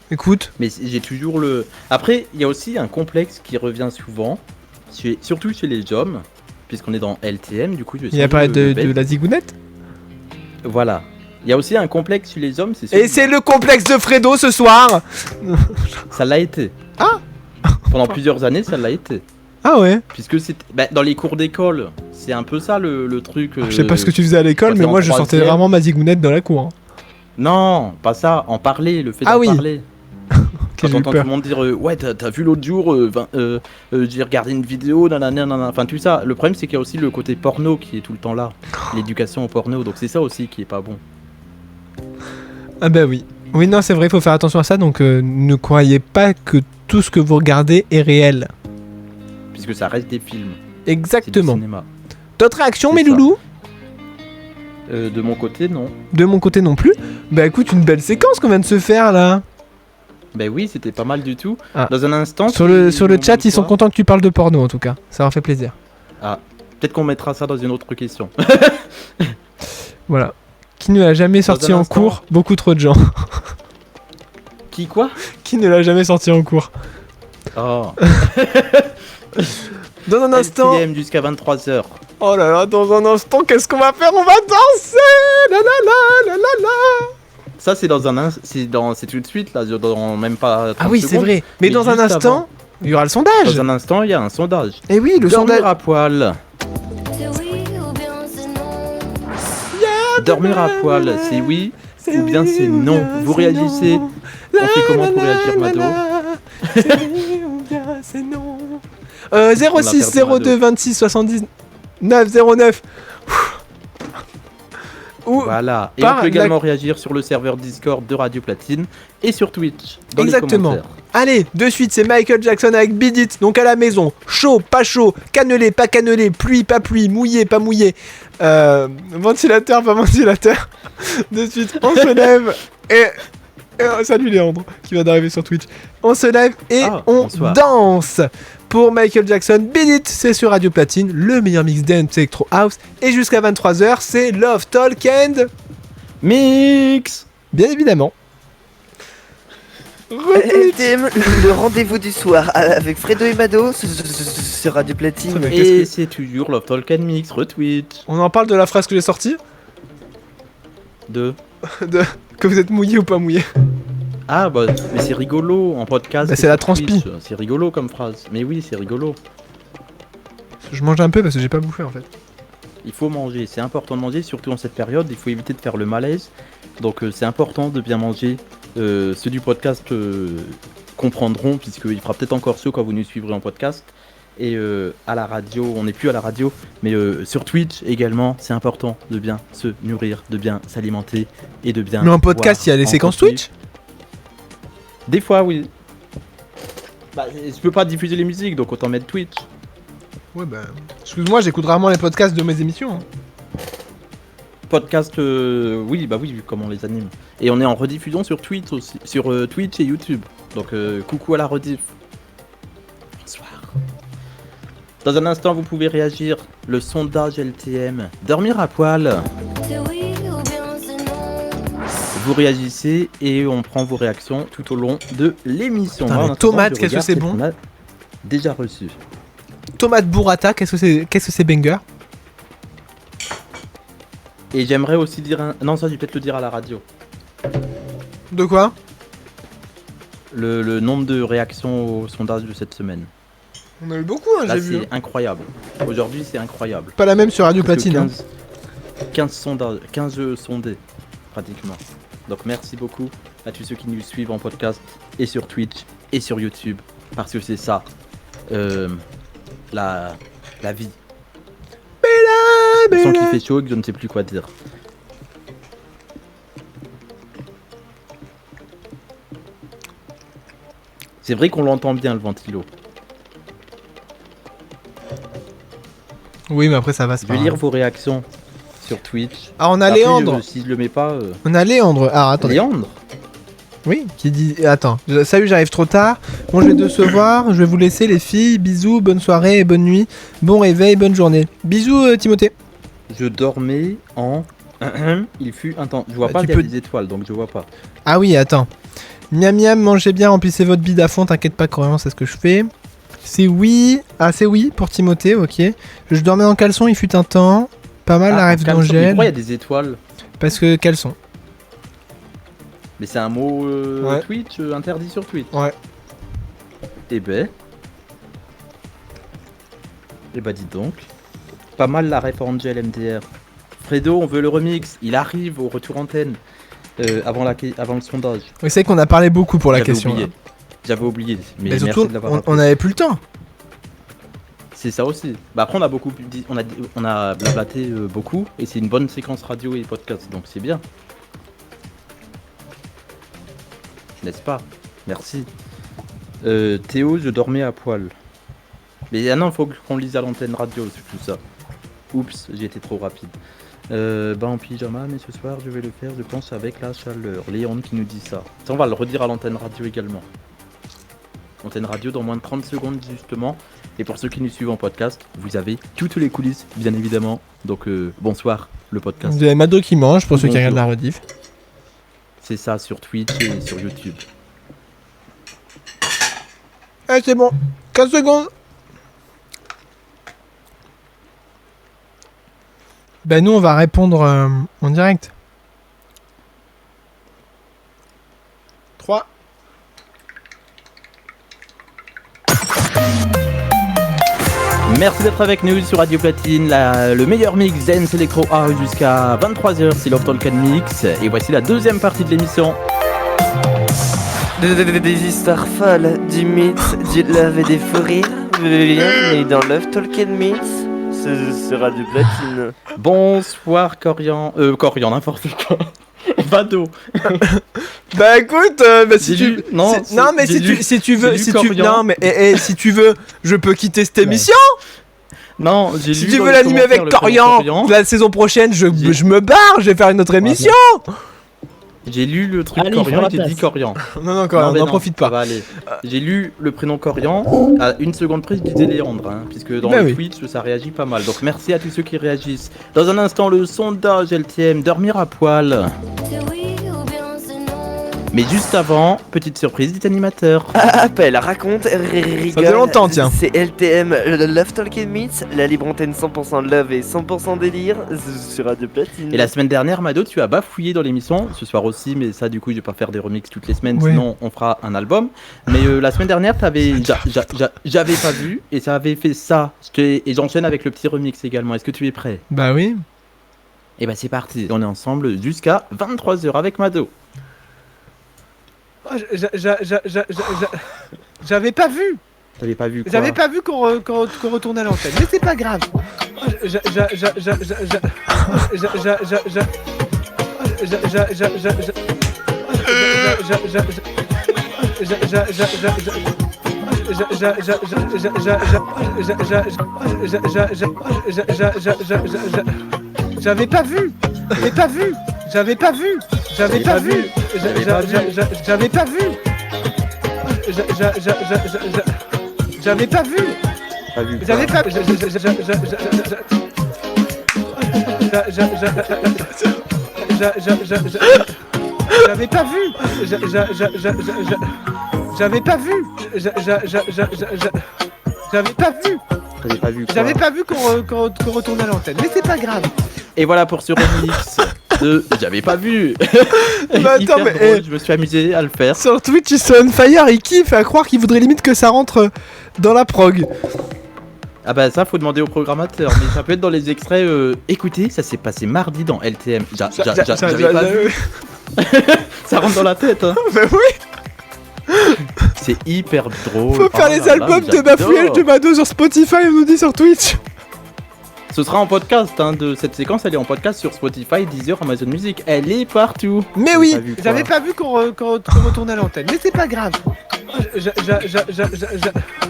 Écoute. Mais j'ai toujours le. Après, il y a aussi un complexe qui revient souvent, surtout chez les hommes, puisqu'on est dans LTM, du coup je vais Il y a changer pas le de bête. la zigounette. Voilà. Il y a aussi un complexe chez les hommes, c'est Et celui- c'est le complexe de Fredo ce soir. Ça l'a été. Ah Pendant plusieurs années, ça l'a été. Ah ouais. Puisque c'est. Bah, dans les cours d'école, c'est un peu ça le truc. Je sais pas ce que tu faisais à l'école, quand mais t'es en moi je sortais troisième. rarement ma zigounette dans la cour. Hein. Non, pas ça, en parler, le fait Ah d'en oui. parler. Quand j'ai eu t'entends tout peur. le monde dire ouais t'as vu l'autre jour j'ai regardé une vidéo nanana, enfin tout ça. Le problème c'est qu'il y a aussi le côté porno qui est tout le temps là, l'éducation au porno, donc c'est ça aussi qui est pas bon. Ah bah oui. Oui, non, c'est vrai, il faut faire attention à ça, donc ne croyez pas que tout ce que vous regardez est réel. Puisque ça reste des films. C'est du Exactement. cinéma. D'autres réactions, C'est mes ça. loulous? De mon côté non. De mon côté non plus. Bah écoute, une belle séquence qu'on vient de se faire là. Ben oui c'était pas mal du tout. Ah. Dans un instant. Sur le chat, ils sont contents que tu parles de porno en tout cas. Ça leur fait plaisir. Peut-être qu'on mettra ça dans une autre question. Voilà. Qui ne l'a jamais sorti un en instant. cours? Beaucoup trop de gens. Qui quoi? Qui ne l'a jamais sorti en cours? Oh. Dans un instant. LTM jusqu'à 23h. Oh là là, dans un instant, qu'est-ce qu'on va faire? On va danser! La la la la la la! Ça c'est dans un c'est tout de suite là, dans même pas 30 Ah oui, c'est secondes. vrai. Mais Mais dans un juste instant, avant. il y aura le sondage. Dans un instant, il y a un sondage. Et oui, le Dormir sondage. à poil. Dormir à poil, c'est oui ou bien c'est non. Vous réagissez. On fait comment pour réagir, Mado? C'est oui ou bien c'est non. On l'a 06 perdu, 02 26 79 09. Ou Voilà. Et par on peut la- également réagir sur le serveur Discord de Radio Platine et sur Twitch. Dans Exactement. Les commentaires. allez, de suite, c'est Michael Jackson avec Beat It. Donc à la maison, chaud, pas chaud, cannelé, pas cannelé, pluie, pas pluie, mouillé, pas mouillé, ventilateur, pas ventilateur. De suite, on se lève et salut Léandre qui vient d'arriver sur Twitch. On se lève et Ah, on bonsoir. danse. Pour Michael Jackson, Beat It, c'est sur Radio Platine, le meilleur mix dance Electro House. Et jusqu'à 23h, c'est Love Talk and... Mix. Bien évidemment. LTM, le rendez-vous du soir avec Fredo et Mado sur Radio Platine. Mais qu'est-ce Et que- c'est toujours Love Talk and Mix, retweet. On en parle de la phrase que j'ai sortie De. que vous êtes mouillé ou pas mouillé. Ah bah, mais c'est rigolo en podcast. Bah, et c'est la sur transpi. Twitch. C'est rigolo comme phrase. Mais oui, c'est rigolo. Je mange un peu parce que j'ai pas bouffé en fait. Il faut manger, c'est important de manger, surtout en cette période. Il faut éviter de faire le malaise. Donc c'est important de bien manger. Ceux du podcast comprendront, puisqu'il fera peut-être encore chaud quand vous nous suivrez en podcast. Et à la radio, on n'est plus à la radio, mais sur Twitch également, c'est important de bien se nourrir, de bien s'alimenter et de bien. Mais en podcast, boire il y a les en séquences continu. Twitch. Des fois, oui. Bah, je peux pas diffuser les musiques, donc autant mettre Twitch. Ouais bah. Excuse-moi, j'écoute rarement les podcasts de mes émissions. Hein. Podcast, oui, bah oui, vu comment on les anime. Et on est en rediffusion sur Twitch aussi, sur Twitch et YouTube. Donc coucou à la rediff. Bonsoir. Dans un instant, vous pouvez réagir. Le sondage LTM. Dormir à poil. Vous réagissez et on prend vos réactions tout au long de l'émission. Putain, Moi, en les attendant, tomates, je qu'est-ce que regarde c'est ce bon. qu'on a déjà reçu. Tomate burrata, qu'est-ce que c'est banger? Et j'aimerais aussi dire un... Non, ça, je vais peut-être le dire à la radio. De quoi? Le nombre de réactions au sondage de cette semaine. On a eu beaucoup, hein, Là, j'ai vu. c'est incroyable. Aujourd'hui, c'est incroyable. Pas la même sur Radio Plus que Platine. hein. 15 sondages, 15 jeux sondés, pratiquement. Donc merci beaucoup à tous ceux qui nous suivent en podcast et sur Twitch et sur YouTube. Parce que c'est ça, la vie. Je sens qu'il fait chaud et que je ne sais plus quoi dire. C'est vrai qu'on l'entend bien le ventilo. Oui, mais après ça va, c'est Je pas vais grave. lire vos réactions sur Twitch. Ah, on a Après, Léandre. si je le mets pas... On a Léandre. Ah, attendez. Léandre. Oui, qui dit... Attends, salut, j'arrive trop tard. Bon, je vais décevoir. Je vais vous laisser les filles. Bisous, bonne soirée et bonne nuit. Bon réveil, bonne journée. Bisous, Timothée. Je dormais en... Il fut un temps. Je vois Bah, pas, tu il y a peux- des étoiles, donc je vois pas. Ah oui, attends. Miam miam, mangez bien, remplissez votre bide à fond, t'inquiète pas, Corian, c'est ce que je fais. C'est oui. Ah, c'est oui pour Timothée, ok. Je dormais en caleçon, il fut un temps. Pas mal la Ah, rêve caleçon. Mais d'Angèle. pourquoi il y a des étoiles? Parce que caleçon. Mais c'est un mot Ouais. Twitch, interdit sur Twitch. Ouais. Eh ben... Eh bah dis donc. Pas mal la ref Angel MDR. Fredo, on veut le remix. Il arrive au retour antenne. Avant le sondage. Oui, c'est vrai qu'on a parlé beaucoup pour la J'avais question. oublié. là. j'avais oublié. Mais Mais merci surtout, de l'avoir on rappelé. n'avait plus le temps. C'est ça aussi. Bah après, on a blablaté beaucoup et c'est une bonne séquence radio et podcast, donc c'est bien. N'est-ce pas? Merci. Théo, je dormais à poil. Mais non, faut qu'on lise à l'antenne radio, c'est tout ça. Oups, j'ai été trop rapide. En pyjama, mais ce soir je vais le faire, je pense, avec la chaleur. Léon qui nous dit ça. Ça, on va le redire à l'antenne radio également. Antenne radio dans moins de 30 secondes, justement. Et pour ceux qui nous suivent en podcast, vous avez toutes les coulisses, bien évidemment. Donc, bonsoir, le podcast. Vous avez Mado qui mange pour ceux qui Bonjour. regardent la rediff. C'est ça sur Twitch et sur YouTube. Ah, c'est bon. 15 secondes. Ben nous on va répondre en direct. 3. Merci d'être avec nous sur Radio Platine, le meilleur mix dance electro house jusqu'à 23h, c'est Love Talk Mix. Et voici la deuxième partie de l'émission. Des histoires folles, du mythe, du love et des fous rires. Bienvenue dans Love Talk Mix. Ce sera du platine. Bonsoir Corian, n'importe quoi. Vado. Bah écoute, si J'ai tu lu- non, si- c'est- non mais j'ai lu- si tu veux, j'ai lu si tu Corian. non mais si tu veux, je peux quitter cette émission. Non, j'ai Si lu tu dans veux les l'animer avec commentaires le Corian, prénom la saison prochaine, je me barre, je vais faire une autre émission. J'ai lu le truc Allez, Corian prends la et j'ai dit place. Corian. Non Corian, mais n'en non, profite ça pas. va aller. J'ai lu le prénom Corian, à une seconde près je disais Léandre, hein, puisque dans Bah le oui. Twitch ça réagit pas mal. Donc merci à tous ceux qui réagissent. Dans un instant, le sondage LTM, dormir à poil. Mais juste avant, petite surprise des animateurs. Appelle, raconte, rigole. Ça fait longtemps, tiens. C'est LTM, le Love Talk Meets, la libre antenne 100% love et 100% délire sur Radio Platine. Et la semaine dernière, Mado, tu as bafouillé dans l'émission, ce soir aussi, mais ça, du coup, je vais pas faire des remixes toutes les semaines, Oui. sinon on fera un album. Mais la semaine dernière, j'avais pas vu, et ça avait fait ça. Et j'enchaîne avec le petit remix également. Est-ce que tu es prêt? Bah oui. Et bah c'est parti, on est ensemble jusqu'à 23h avec Mado. J'avais pas vu. T'avais pas vu quoi? J'avais pas vu qu'on retourne à l'antenne, mais c'est pas grave. J'avais pas vu. J'avais pas vu. J'avais pas vu. J'avais pas vu. J'avais pas vu. J'avais pas vu. Pas vu quoi? J'avais pas. J'avais pas vu. J'avais pas vu. J'avais pas vu. T'avais pas vu quoi? J'avais pas vu qu'on retourne à l'antenne, mais c'est pas grave. Et voilà pour ce remix de J'avais pas vu. Bah, attends, Hyper mais, drôle, je me suis amusé à le faire. Sur Twitch, ils sont on fire, ils kiffent à croire qu'ils voudraient limite que ça rentre dans la prog. Ah bah ça faut demander au programmateur, mais ça peut être dans les extraits. Écoutez, ça s'est passé mardi dans LTM. J'avais pas vu. Ça rentre dans la tête. Hein. Bah oui, C'est hyper drôle. faut faire Oh les là là, albums mais de Bafouillage j'adore. de Mado sur Spotify, on nous dit sur Twitch. Ce sera en podcast, hein, de cette séquence, elle est en podcast sur Spotify, Deezer, Amazon Music, elle est partout. Mais oui. T'as vu quoi? J'avais pas vu qu'on retourne à l'antenne, mais c'est pas grave.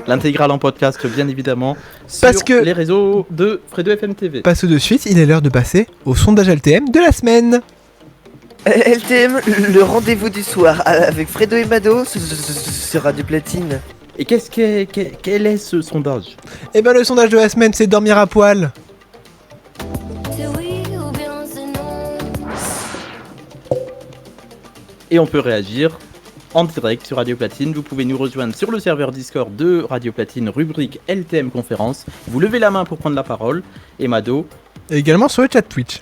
L'intégrale en podcast, bien évidemment, Parce sur que- les réseaux de Fredo FM TV. Passe de suite, il est l'heure de passer au sondage LTM de la semaine. LTM, le rendez-vous du soir avec Fredo et Mado sur Radio Platine. Et quel est ce sondage? Et ben le sondage de la semaine, c'est dormir à poil. Et on peut réagir en direct sur Radio Platine. Vous pouvez nous rejoindre sur le serveur Discord de Radio Platine, rubrique LTM Conférence. Vous levez la main pour prendre la parole. Et Mado, Et également sur le chat Twitch.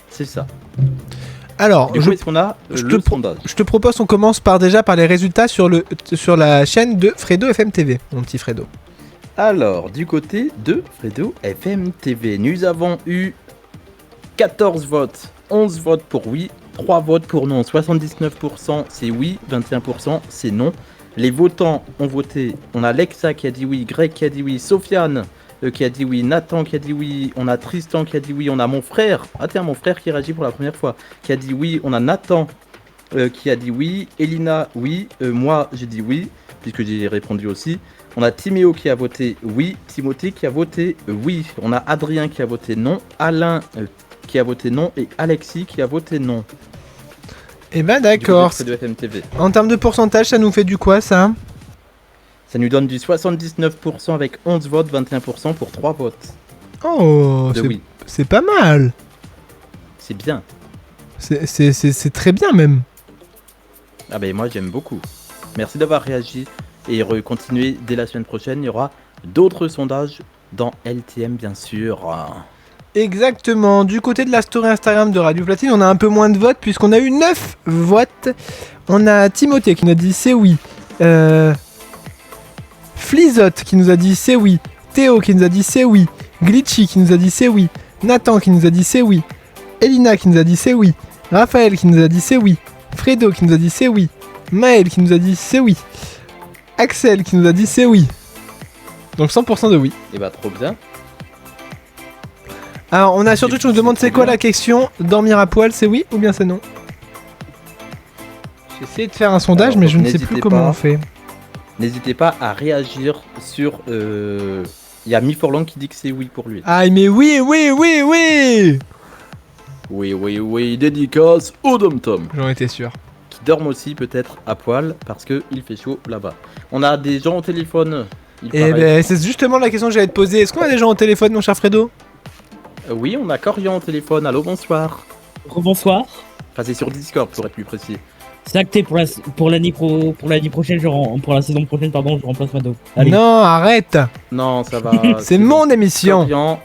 c'est ça. Alors, Du coup, est-ce qu'on a je le te pro- sondage? je te propose qu'on commence déjà par les résultats sur la chaîne de Fredo FM TV, mon petit Fredo. Alors, du côté de Fredo FM TV, nous avons eu 14 votes, 11 votes pour oui, 3 votes pour non, 79% c'est oui, 21% c'est non. Les votants ont voté. On a Lexa qui a dit oui, Greg qui a dit oui, Sofiane qui a dit oui, Nathan qui a dit oui, on a Tristan qui a dit oui, on a mon frère. Ah tiens, mon frère qui réagit pour la première fois, qui a dit oui, on a Nathan qui a dit oui, Elina oui, moi j'ai dit oui, puisque j'ai répondu aussi. On a Timéo qui a voté oui, Timothée qui a voté oui, on a Adrien qui a voté non, Alain qui a voté non et Alexis qui a voté non. Eh ben d'accord. De FMTV. En termes de pourcentage, ça nous fait du quoi ça? Ça nous donne du 79% avec 11 votes, 21% pour 3 votes. Oh, De oui. c'est pas mal. C'est bien. C'est très bien même. Ah ben moi j'aime beaucoup. Merci d'avoir réagi et continuez dès la semaine prochaine. Il y aura d'autres sondages dans LTM bien sûr. Exactement. Du côté de la story Instagram de Radio Platine, on a un peu moins de votes puisqu'on a eu 9 votes. On a Timothée qui nous a dit c'est oui. Flizotte qui nous a dit c'est oui. Théo qui nous a dit c'est oui. Glitchy qui nous a dit c'est oui. Nathan qui nous a dit c'est oui. Elina qui nous a dit c'est oui. Raphaël qui nous a dit c'est oui. Fredo qui nous a dit c'est oui. Maël qui nous a dit c'est oui. Axel qui nous a dit c'est oui. Donc 100% de oui. Et bah trop bien. Alors on a surtout qui nous demande c'est quoi la question. Dormir à poil c'est oui ou bien c'est non? J'ai essayé de faire un sondage mais je ne sais plus comment on fait. N'hésitez pas à réagir sur... Il y a Miforlang qui dit que c'est oui pour lui. Ah mais oui. Oui, dédicace au Dom-Tom. J'en étais sûr. Qui dorment aussi peut-être à poil parce qu'il fait chaud là-bas. On a des gens au téléphone. Et ben c'est justement la question que j'allais te poser. Est-ce qu'on a des gens au téléphone mon cher Fredo? Oui, on a Corian au téléphone. Allô, bonsoir. Rebonsoir. Enfin, c'est sur Discord pour être plus précis. C'est acté pour l'année prochaine, pour la saison prochaine, pardon, je remplace Mado. Allez. Non, arrête. Non, ça va. C'est mon émission. Corian,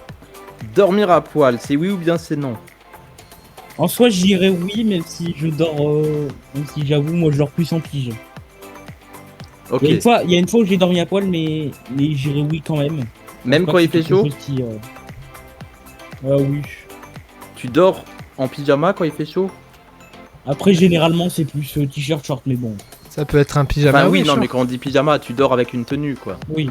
dormir à poil, c'est oui ou bien c'est non? En soi, je dirais oui, même si je dors, même si j'avoue, moi je dors plus en pige. Ok. Il y a une fois où j'ai dormi à poil, mais je dirais oui quand même. Même quand il fait chaud? Oui. Tu dors en pyjama quand il fait chaud? Après, généralement, c'est plus t-shirt, short, mais bon. Ça peut être un pyjama. Enfin, oui, non, mais quand on dit pyjama, tu dors avec une tenue, quoi. Oui.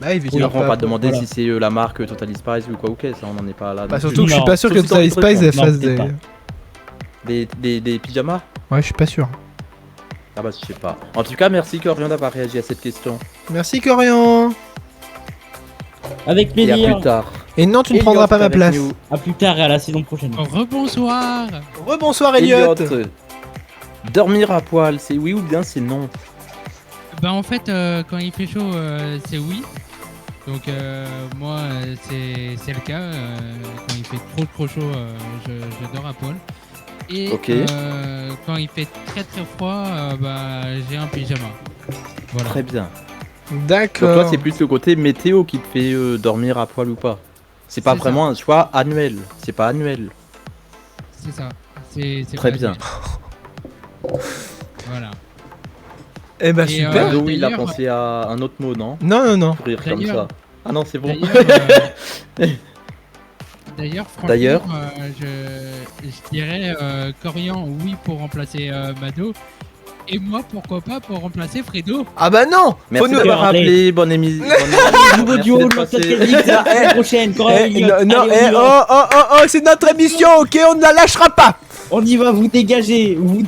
Bah, évidemment. On va pas te demander si c'est la marque Total Spice ou quoi ou qu'est-ce, ça, on en est pas là. Bah, surtout que je suis pas sûr que Total Spice elle fasse des pyjamas. Ouais, je suis pas sûr. Ah bah, je sais pas. En tout cas, merci Corian d'avoir réagi à cette question. Merci Corian. Avec plaisir. Et à plus tard. Et non, tu ne prendras pas ma place. À plus tard et à la saison prochaine. Rebonsoir. Rebonsoir Elliot. Dormir à poil, c'est oui ou bien c'est non? Bah en fait, quand il fait chaud, c'est oui. Donc moi, c'est le cas. Quand il fait trop chaud, je dors à poil. Et quand il fait très froid, bah j'ai un pyjama. Voilà. Très bien. D'accord. Donc toi, c'est plus le côté météo qui te fait dormir à poil ou pas. C'est pas vraiment un choix annuel. C'est pas annuel. C'est ça. C'est très bien. Voilà. Eh bah super. Oui, il a pensé à un autre mot, non? Non. Pour rire comme ça. Ah non, c'est bon. D'ailleurs, franchement, je dirais Corian, oui, pour remplacer Mado. Et moi, pourquoi pas pour remplacer Fredo? Ah bah non. Merci d'avoir rappelé, bonne émission. Nouveau duo, la prochaine. Oh, c'est notre émission, ok, on ne la lâchera pas. On y va, vous dégagez. On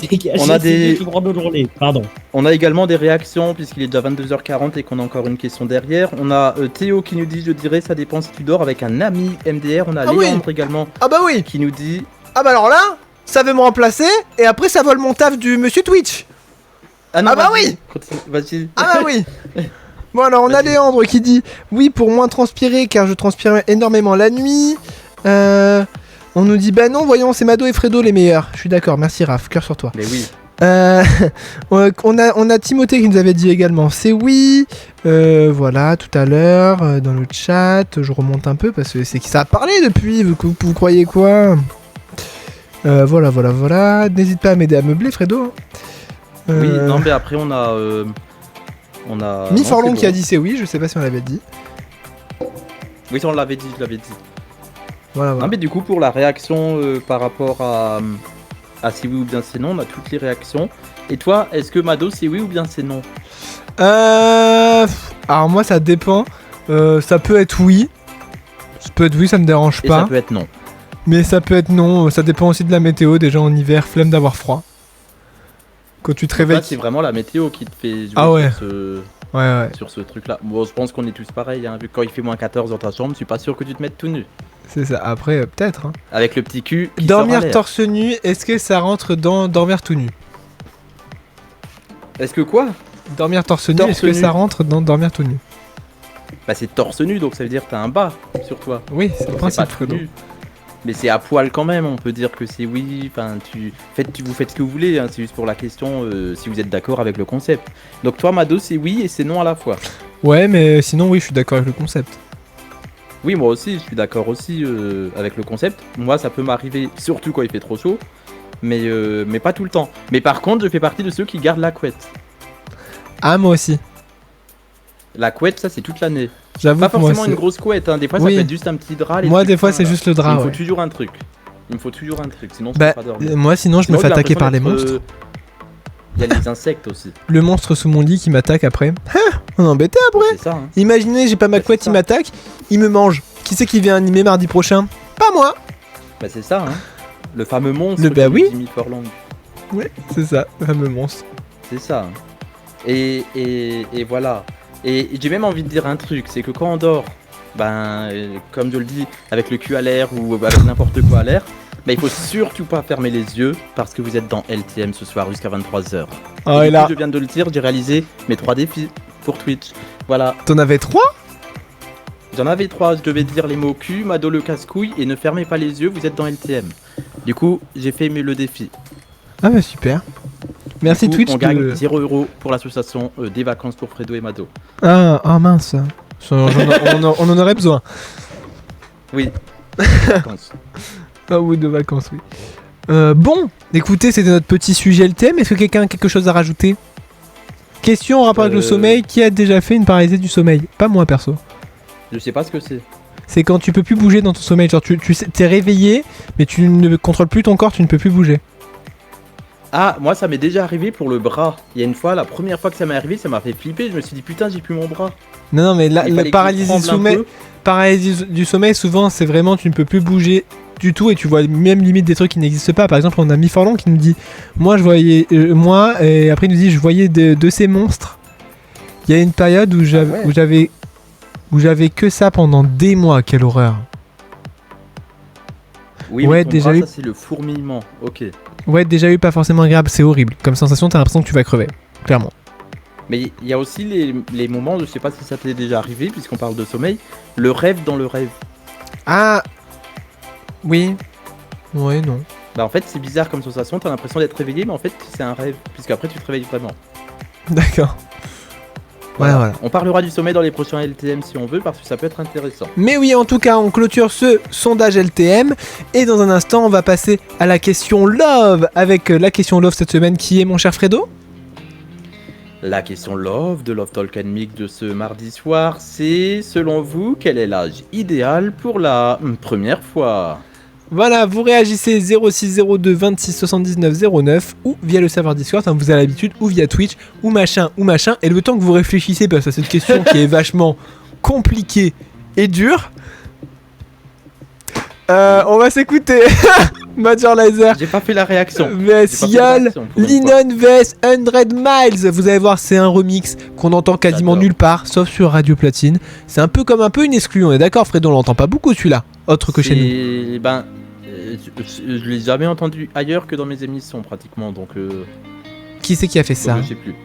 a des... Pardon. On a également des réactions puisqu'il est déjà 22h40 et qu'on a encore une question derrière. On a Théo qui nous dit, je dirais, ça dépend si tu dors avec un ami MDR. On a Léandre également. Ah bah oui. Qui nous dit. Ah bah alors là, ça veut me remplacer et après ça vole mon taf du monsieur Twitch. Ah, non, bah oui. Vas-y. Ah bah oui. Bon alors on a Léandre qui dit oui pour moins transpirer car je transpire énormément la nuit. On nous dit bah non voyons c'est Mado et Fredo les meilleurs. Je suis d'accord, merci Raph, cœur sur toi. Mais oui. On a Timothée qui nous avait dit également c'est oui. Voilà tout à l'heure dans le chat, je remonte un peu parce que c'est qui ça a parlé depuis. Vous croyez quoi? Voilà. N'hésite pas à m'aider à meubler Fredo. Oui, non mais après on a Miforlong qui a dit c'est oui, je sais pas si on l'avait dit. Oui, ça on l'avait dit, je l'avais dit. Voilà. Non mais du coup pour la réaction par rapport à si oui ou bien c'est non, on a toutes les réactions. Et toi, est-ce que Mado c'est oui ou bien c'est non? Alors moi ça dépend. Ça peut être oui. Ça peut être oui, ça me dérange Et pas. ça peut être non. Mais ça peut être non. Ça dépend aussi de la météo. Déjà en hiver, flemme d'avoir froid. Quand tu te réveilles. Là, c'est vraiment la météo qui te fait jouer Ah ouais. sur ce... Ouais. sur ce truc-là. Bon, je pense qu'on est tous pareils, hein. Vu que quand il fait moins 14 dans ta chambre, je suis pas sûr que tu te mettes tout nu. C'est ça. Après, peut-être. Hein. Avec le petit cul qui sort à Dormir l'air. torse nu, est-ce que ça rentre dans dormir tout nu? Est-ce que quoi? Dormir torse nu, Torse est-ce que nu. ça rentre dans dormir tout nu? Bah c'est torse nu, donc ça veut dire que t'as un bas sur toi. Oui, c'est le Donc, principe. pas tout Fredo. nu. Mais c'est à poil quand même, on peut dire que c'est oui. Enfin, vous faites ce que vous voulez, hein. C'est juste pour la question si vous êtes d'accord avec le concept. Donc toi, Mado, c'est oui et c'est non à la fois. Ouais, mais sinon, oui, je suis d'accord avec le concept. Oui, moi aussi, je suis d'accord aussi avec le concept. Moi, ça peut m'arriver, surtout quand il fait trop chaud, mais pas tout le temps. Mais par contre, je fais partie de ceux qui gardent la couette. Ah, moi aussi. La couette, ça, c'est toute l'année. J'avoue Pas que moi, forcément c'est- une grosse couette, hein. Des fois, Oui. ça peut être juste un petit drap. les Moi, trucs des fois, fins, c'est là. juste le Il drap. me faut Ouais. toujours un truc. Il me faut toujours un truc, sinon je Bah, peux pas dormir. moi, sinon, je me Sinon, fais j'ai attaquer par les l'impression monstres. Il y a les insectes aussi. Le monstre sous mon lit qui m'attaque après. Ah, on est embêté après. C'est ça, hein. Imaginez, j'ai pas ma Bah, c'est couette, ça. il m'attaque, il me mange. Qui c'est qui vient animer mardi prochain? Pas moi. Bah, c'est ça, hein. Le fameux monstre Le- bah de oui. Jimmy Furlong. Ouais, c'est ça, le fameux monstre. C'est ça. Hein. Et voilà. Et j'ai même envie de dire un truc, c'est que quand on dort, comme je le dis, avec le cul à l'air ou avec n'importe quoi à l'air, il faut surtout pas fermer les yeux parce que vous êtes dans LTM ce soir jusqu'à 23h. Ah, et du là, coup, je viens de le dire, j'ai réalisé mes 3 défis pour Twitch. Voilà, t'en avais 3? j'en avais 3, je devais dire les mots cul, Mado le casse-couille et ne fermez pas les yeux, vous êtes dans LTM. Du coup, j'ai fait le défi. Ah, bah super. Merci Du coup, Twitch. on de- gagne 0 € pour l'association des vacances pour Fredo et Mado. Ah, mince. On en aurait besoin. Oui, vacances. Ah oui, de vacances, oui. Bon, écoutez, c'était notre petit sujet LTM. Est-ce que quelqu'un a quelque chose à rajouter? Question en rapport avec le sommeil. Qui a déjà fait une paralysie du sommeil? Pas moi, perso. Je sais pas ce que c'est. C'est quand tu peux plus bouger dans ton sommeil. Genre, t'es réveillé, mais tu ne contrôles plus ton corps, tu ne peux plus bouger. Ah, moi ça m'est déjà arrivé pour le bras. Il y a une fois, la première fois que ça m'est arrivé, ça m'a fait flipper. Je me suis dit putain, j'ai plus mon bras. Non, mais Il la fallait paralysie qu'il du tremble un sommeil, peu. paralysie du sommeil, souvent, c'est vraiment tu ne peux plus bouger du tout et tu vois même limite des trucs qui n'existent pas. Par exemple, on a Mi Forlon qui nous dit moi je voyais et après il nous dit je voyais de ces monstres. Il y a une période où j'avais que ça pendant des mois. Quelle horreur. Oui, Ouais, mais ton déjà bras, eu- ça c'est le fourmillement. Ok. Ouais, déjà eu pas forcément agréable, c'est horrible. Comme sensation, t'as l'impression que tu vas crever, clairement. Mais il y a aussi les moments, je sais pas si ça t'est déjà arrivé, puisqu'on parle de sommeil, le rêve dans le rêve. Ah oui. Ouais, non. Bah en fait c'est bizarre comme sensation, t'as l'impression d'être réveillé, mais en fait c'est un rêve, puisqu'après tu te réveilles vraiment. D'accord. Voilà. On parlera du sommeil dans les prochains LTM si on veut, parce que ça peut être intéressant. Mais oui, en tout cas, on clôture ce sondage LTM. Et dans un instant, on va passer à la question Love. Avec la question Love cette semaine qui est mon cher Fredo. La question Love de Love Talk and Mix de ce mardi soir, c'est selon vous, quel est l'âge idéal pour la première fois? Voilà, vous réagissez 0602 26 79 09 ou via le serveur Discord, hein, vous avez l'habitude, ou via Twitch, ou machin. Et le temps que vous réfléchissez, parce que c'est une question qui est vachement compliquée et dure, on va s'écouter Major Lazer J'ai pas fait la réaction. vs Yal, Linon vs 100 Miles. Vous allez voir, c'est un remix qu'on entend quasiment J'adore. nulle part, sauf sur Radio Platine. C'est un peu comme une exclue, on est d'accord Fredo, on l'entend pas beaucoup celui-là, autre que chez nous. Je l'ai jamais entendu ailleurs que dans mes émissions pratiquement, donc Qui c'est qui a fait ça? je sais plus.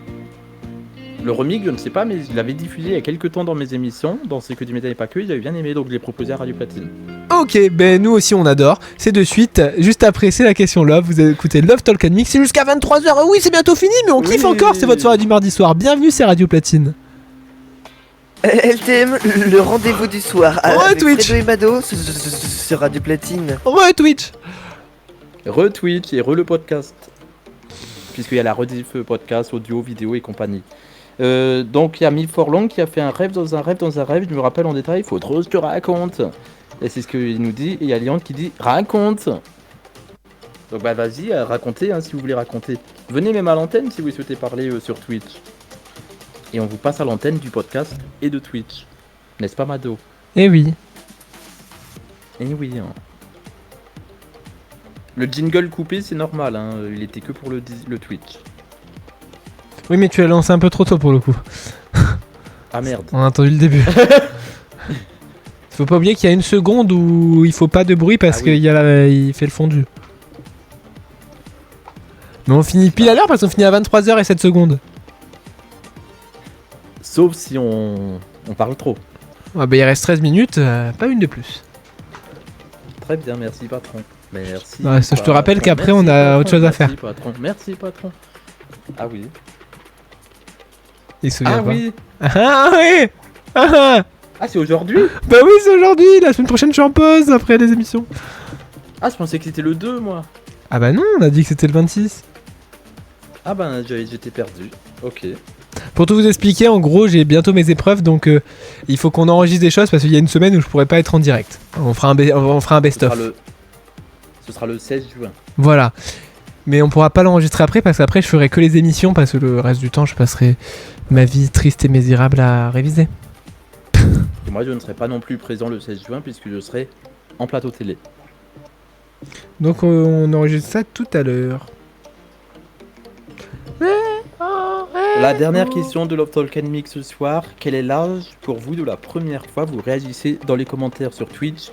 Le remix, je ne sais pas, mais je l'avais diffusé il y a quelques temps dans mes émissions, dans C'est que du métal et pas que, j'avais bien aimé, donc je l'ai proposé à Radio Platine. Ok, ben nous aussi on adore. C'est de suite, juste après c'est la question Love. Vous écoutez Love Talk and Mix, c'est jusqu'à 23h. Oui, c'est bientôt fini, mais on kiffe Oui. encore. C'est votre soirée du mardi soir. Bienvenue, c'est Radio Platine. LTM, le rendez-vous du soir. Ouais, avec Twitch. Fredo et Mado sur Radio Platine. Ouais, Twitch. Retweet et le podcast, puisqu'il y a la rediff podcast, audio, vidéo et compagnie. Donc il y a Mi Forlong qui a fait un rêve dans un rêve dans un rêve, je me rappelle en détail, faut trop que je te raconte. Et c'est ce qu'il nous dit, et il y a Liane qui dit raconte. Donc bah vas-y, racontez si vous voulez raconter. Venez même à l'antenne si vous souhaitez parler sur Twitch. Et on vous passe à l'antenne du podcast et de Twitch. N'est-ce pas Mado? Eh oui. Eh oui. Le jingle coupé c'est normal, il était que pour le Twitch. Oui, mais tu as lancé un peu trop tôt pour le coup. Ah merde. On a entendu le début. Faut pas oublier qu'il y a une seconde où il faut pas de bruit parce qu'il il fait le fondu. Mais on finit pile à l'heure parce qu'on finit à 23h07 secondes. Sauf si on parle trop. Ah bah il reste 13 minutes, pas une de plus. Très bien, merci patron. Merci. Ouais, je te rappelle qu'après on a autre chose à faire. Merci patron. Ah oui. Il se souvient Ah pas. oui. Ah oui. Ah c'est aujourd'hui? Bah oui, c'est aujourd'hui. La semaine prochaine je suis en pause après les émissions. Ah, je pensais que c'était le 2 moi. Ah bah non, on a dit que c'était le 26. Ah bah j'étais perdu. Ok. Pour tout vous expliquer, en gros, j'ai bientôt mes épreuves, donc il faut qu'on enregistre des choses parce qu'il y a une semaine où je pourrais pas être en direct. On fera un best-of. Ce sera le 16 juin. Voilà. Mais on pourra pas l'enregistrer après parce qu'après je ferai que les émissions parce que le reste du temps je passerai ma vie triste et misérable à réviser. Et moi je ne serai pas non plus présent le 16 juin puisque je serai en plateau télé. Donc on enregistre ça tout à l'heure. La dernière question de Love Talk and Mix ce soir. Quel est l'âge pour vous de la première fois? Vous réagissez dans les commentaires sur Twitch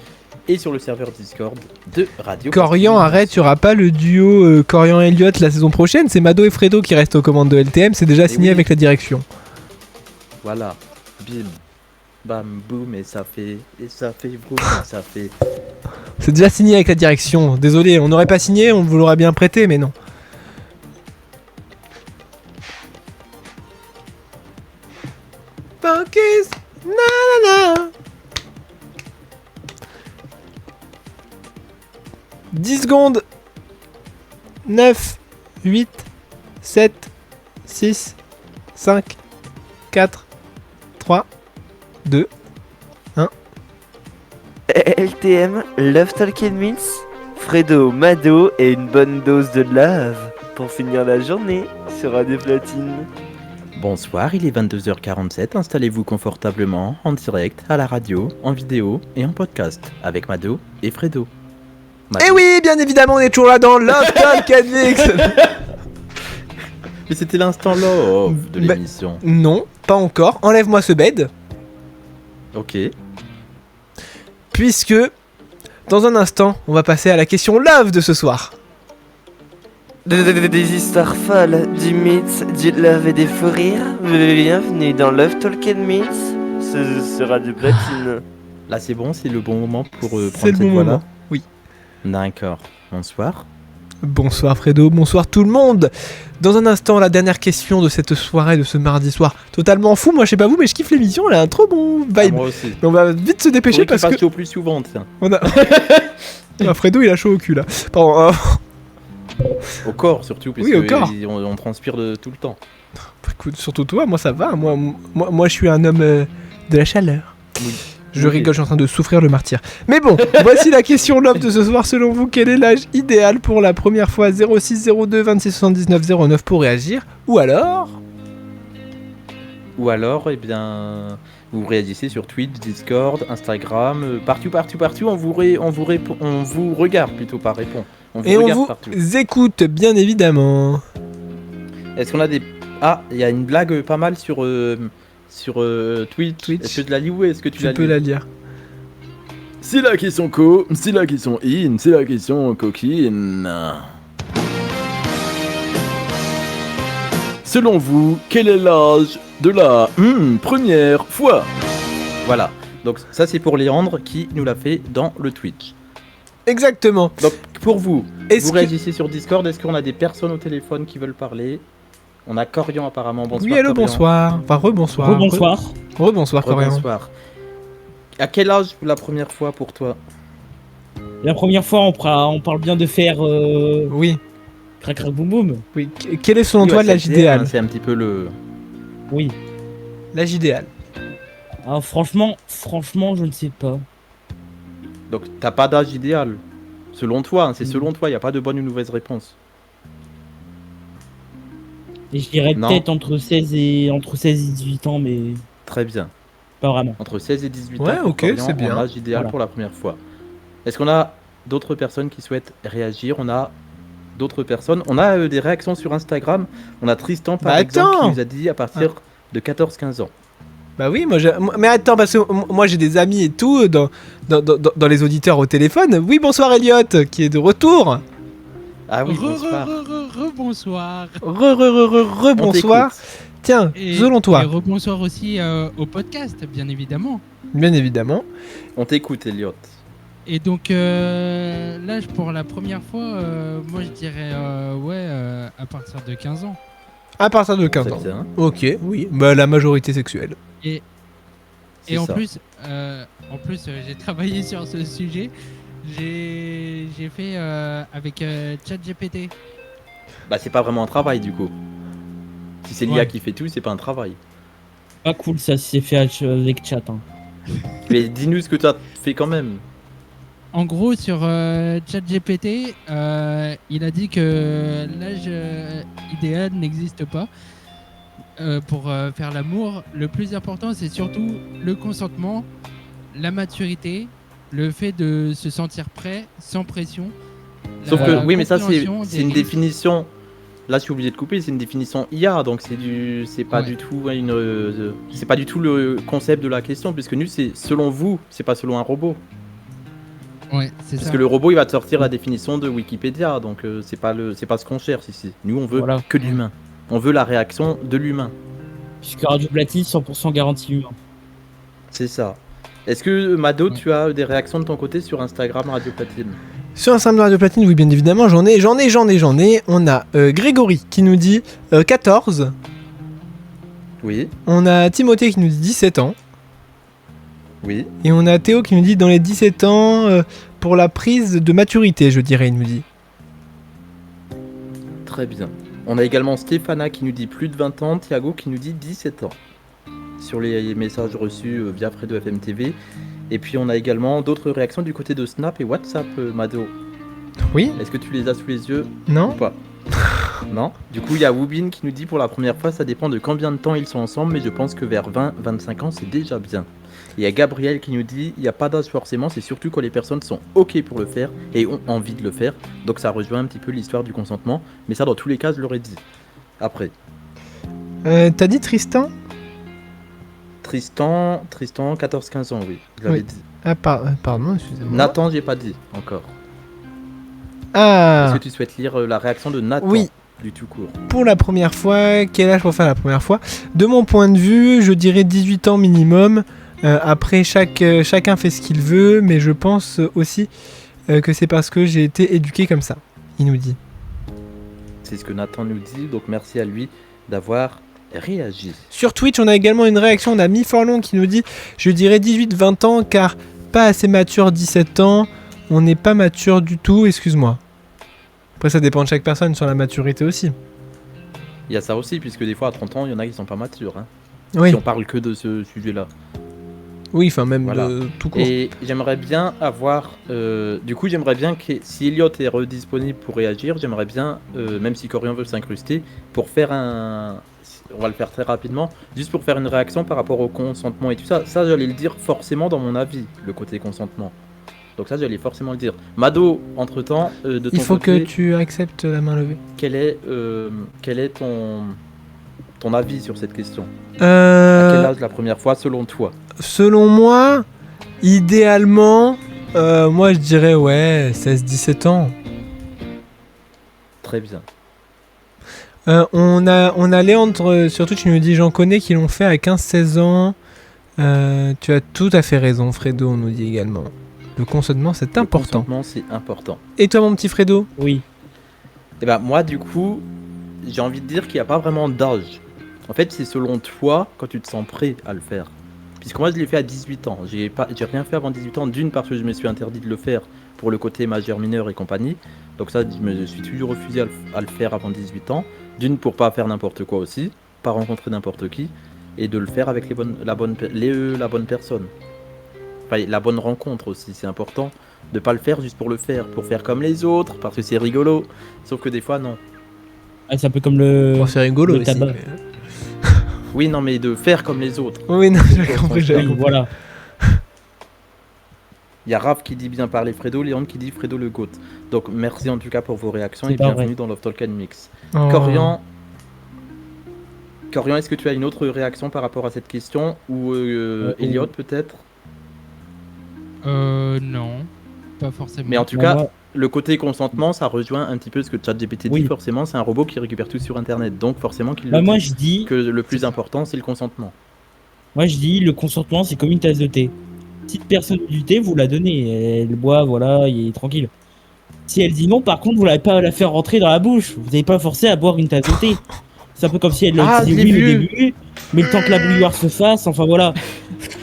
et sur le serveur Discord de Radio. Corian, arrête, tu auras pas le duo Corian-Elliot la saison prochaine. C'est Mado et Fredo qui restent aux commandes de LTM. C'est déjà signé avec la direction. Voilà. Bim. Bam, boum, et ça fait boum, et ça fait... C'est déjà signé avec la direction. Désolé, on n'aurait pas signé, on vous l'aurait bien prêté, mais non. Focus, nanana. 10 secondes. 9, 8, 7, 6, 5, 4, 3, 2, 1. LTM, Love Talk and Mix, Fredo, Mado et une bonne dose de love pour finir la journée sur Radio Platine. Bonsoir, il est 22h47, installez-vous confortablement, en direct, à la radio, en vidéo et en podcast, avec Mado et Fredo. Et oui, bien évidemment, on est toujours là dans Love Talk and Mix. Mais c'était l'instant love de l'émission. Non, pas encore, enlève-moi ce bed. Ok. Puisque, dans un instant, on va passer à la question love de ce soir. Des histoires folles, du mythe, du love et des fous rires. Bienvenue dans Love Talk and Mix. Ce sera du platine. Là c'est bon, c'est le bon moment pour prendre C'est le cette bon voix-là. moment, oui. D'accord. Bonsoir. Bonsoir Fredo, bonsoir tout le monde. Dans un instant, la dernière question de cette soirée, de ce mardi soir. Totalement fou, moi je sais pas vous, mais je kiffe l'émission, elle a un trop bon vibe. Ah, moi aussi. Mais on va vite se dépêcher parce que... au plus souvent, tiens. On a... Ah, Fredo il a chaud au cul là. Pardon. Au corps surtout, parce Oui, au que corps. on transpire tout le temps. Écoute, surtout toi, moi ça va. Moi je suis un homme de la chaleur. Oui. Je rigole, je suis en train de souffrir le martyr. Mais bon, voici la question love de ce soir. Selon vous, quel est l'âge idéal pour la première fois? 06 02 26 79 09 pour réagir. Ou alors, eh bien, vous réagissez sur Twitch, Discord, Instagram, partout, on vous regarde plutôt, pas répond. On et on regarde vous partout. écoute bien évidemment. Est-ce qu'on a des... Ah, il y a une blague pas mal sur Twitch. Est-ce que tu la lis ou est-ce que tu la peux lis? la lire. C'est la question co, c'est la question in, c'est la question coquine. Selon vous, quel est l'âge de la première fois? Voilà, donc ça c'est pour Léandre qui nous l'a fait dans le Twitch. Exactement. Donc pour vous, Est-ce vous que- réagissez sur Discord, est-ce qu'on a des personnes au téléphone qui veulent parler? On a Corian apparemment, bonsoir. Oui, allô, Corian. bonsoir. Enfin, rebonsoir. Rebonsoir. Rebonsoir, Corian. Bonsoir. À quel âge la première fois pour toi? La première fois, on parle bien de faire Oui. crac crac boum boum. Oui. Quel est selon Oui, toi ouais, l'âge c'est idéal? C'est un petit peu le... Oui. L'âge idéal. Ah, franchement, je ne sais pas. Donc t'as pas d'âge idéal? Selon toi, hein, c'est selon toi, il n'y a pas de bonne ou mauvaise réponse. Et je dirais Non. peut-être entre 16 et 18 ans, mais Très bien. pas vraiment. Entre 16 et 18 Ouais, ans, pour ok, Florian, c'est bien. en âge idéal Voilà. pour la première fois. Est-ce qu'on a d'autres personnes qui souhaitent réagir? On a d'autres personnes. On a des réactions sur Instagram. On a Tristan, par Bah, exemple, attends. qui nous a dit à partir de 14-15 ans. Bah oui, mais attends, parce que moi j'ai des amis et tout dans les auditeurs au téléphone. Oui, bonsoir Elliot, qui est de retour. Ah oui, bonsoir. Bonsoir. On Bonsoir. t'écoute. Tiens, Et selon toi, rebonsoir aussi au podcast, bien évidemment. bien évidemment. On t'écoute, Elliot. Et donc là, pour la première fois, moi je dirais à partir de 15 ans. À partir de 15 Très ans. bien. Ok, oui. Bah la majorité sexuelle. Et C'est en ça. plus, j'ai travaillé sur ce sujet. J'ai fait avec ChatGPT. Bah, c'est pas vraiment un travail, du coup. Si c'est l'IA Ouais. qui fait tout, c'est pas un travail. Pas cool ça, si c'est fait avec chat. Hein. Mais dis-nous ce que tu as fait quand même. En gros, sur ChatGPT, il a dit que l'âge idéal n'existe pas pour faire l'amour. Le plus important, c'est surtout le consentement, la maturité, le fait de se sentir prêt, sans pression. Sauf la que, oui, mais ça, compréhension c'est des une risques. définition. Là, je suis obligé de couper, c'est une définition IA, donc c'est pas Ouais. du tout c'est pas du tout le concept de la question, puisque nous, c'est selon vous, c'est pas selon un robot. Ouais, c'est Parce ça. que le robot, il va te sortir la définition de Wikipédia, donc c'est pas ce qu'on cherche ici. Nous, on veut Voilà. que l'humain. On veut la réaction de l'humain. Puisque Radio Platine, 100% garantie humain. C'est ça. Est-ce que, Mado, Ouais. tu as des réactions de ton côté sur Instagram Radio Platine? Sur Instagram de Radio Platine, oui, bien évidemment, j'en ai. On a Grégory qui nous dit 14. Oui, On a Timothée qui nous dit 17 ans. oui. Et on a Théo qui nous dit dans les 17 ans pour la prise de maturité, je dirais, il nous dit. Très bien. On a également Stéphana qui nous dit plus de 20 ans, Thiago qui nous dit 17 ans. Sur les messages reçus via Fredo FM TV. Et puis on a également d'autres réactions du côté de Snap et WhatsApp, Mado. Oui. Est-ce que tu les as sous les yeux Non. ou pas? Non. Du coup, il y a Woubin qui nous dit pour la première fois, ça dépend de combien de temps ils sont ensemble, mais je pense que vers 20-25 ans, c'est déjà bien. Il y a Gabriel qui nous dit il n'y a pas d'âge forcément, c'est surtout quand les personnes sont OK pour le faire et ont envie de le faire. Donc ça rejoint un petit peu l'histoire du consentement, mais ça, dans tous les cas, je l'aurais dit. Après, T'as dit Tristan? Tristan, 14-15 ans, oui, je l'avais Oui. dit. Ah, pardon, excusez-moi. Nathan, j'ai pas dit encore. Ah, Est-ce que tu souhaites lire la réaction de Nathan Oui. du tout court? pour la première fois, quel âge pour faire la première fois? De mon point de vue, je dirais 18 ans minimum. Après, chacun fait ce qu'il veut, mais je pense aussi que c'est parce que j'ai été éduqué comme ça, il nous dit. C'est ce que Nathan nous dit, donc merci à lui d'avoir réagi. Sur Twitch, on a également une réaction, on a Miforlon qui nous dit je dirais 18-20 ans car pas assez mature 17 ans, on n'est pas mature du tout, excuse-moi. Après ça dépend de chaque personne sur la maturité aussi. Il y a ça aussi, puisque des fois à 30 ans, il y en a qui sont pas matures. Hein, Oui, si on parle que de ce sujet-là. oui, enfin même Voilà. de tout court. Et j'aimerais bien avoir... du coup, j'aimerais bien que si Elliot est redisponible pour réagir, j'aimerais bien, même si Corian veut s'incruster, pour faire un... On va le faire très rapidement, juste pour faire une réaction par rapport au consentement et tout ça. Ça, j'allais le dire forcément dans mon avis, le côté consentement. Donc ça, j'allais forcément le dire. Mado, entre-temps, de ton Il faut côté, que tu acceptes la main levée. quel est ton avis sur cette question? À quel âge la première fois, selon toi? Selon moi, idéalement, moi je dirais ouais, 16-17 ans. Très bien. On a Léandre sur Twitch qui nous dit j'en connais qui l'ont fait à 15-16 ans. Tu as tout à fait raison, Fredo, on nous dit également. Le consentement, c'est Le important. consentement, c'est important. Et toi, mon petit Fredo? Oui. Et ben moi, du coup, j'ai envie de dire qu'il n'y a pas vraiment d'âge. En fait, c'est selon toi quand tu te sens prêt à le faire. Puisque moi, je l'ai fait à 18 ans. J'ai rien fait avant 18 ans. D'une, parce que je me suis interdit de le faire pour le côté majeur, mineur et compagnie. Donc ça, je me suis toujours refusé à le faire avant 18 ans. D'une, pour pas faire n'importe quoi aussi, pas rencontrer n'importe qui, et de le faire avec la bonne personne. Enfin, la bonne rencontre aussi, c'est important de pas le faire juste pour le faire, pour faire comme les autres, parce que c'est rigolo. Sauf que des fois, non. Ah, c'est un peu comme le. Bon, c'est rigolo le aussi. tabac. Oui, non, mais de faire comme les autres. Oui, non, j'ai compris, j'avais Oui, compris. voilà. Il y a Raph qui dit bien parler Fredo, Léon qui dit Fredo le GOAT. Donc merci en tout cas pour vos réactions C'est et pas bienvenue vrai. dans Love Talk and Mix. Oh. Corian, est-ce que tu as une autre réaction par rapport à cette question ou Elliot peut-être? Non, pas forcément. Mais en tout Bon, cas, moi- le côté consentement, ça rejoint un petit peu ce que ChatGPT dit. Oui. Forcément, c'est un robot qui récupère tout sur Internet, donc forcément qu'il Bah, le moi dit. je dis, Que le plus important, c'est le consentement. le consentement c'est comme une tasse de thé. Si une personne veut du thé, vous la donnez, elle boit, voilà, il est tranquille. Si elle dit non, par contre, vous n'allez pas la faire rentrer dans la bouche. Vous n'avez pas forcé à boire une tasse de thé. C'est un peu comme si elle Ah, disait je l'ai oui au vu. début, mais le temps que la bouilloire se fasse, enfin voilà.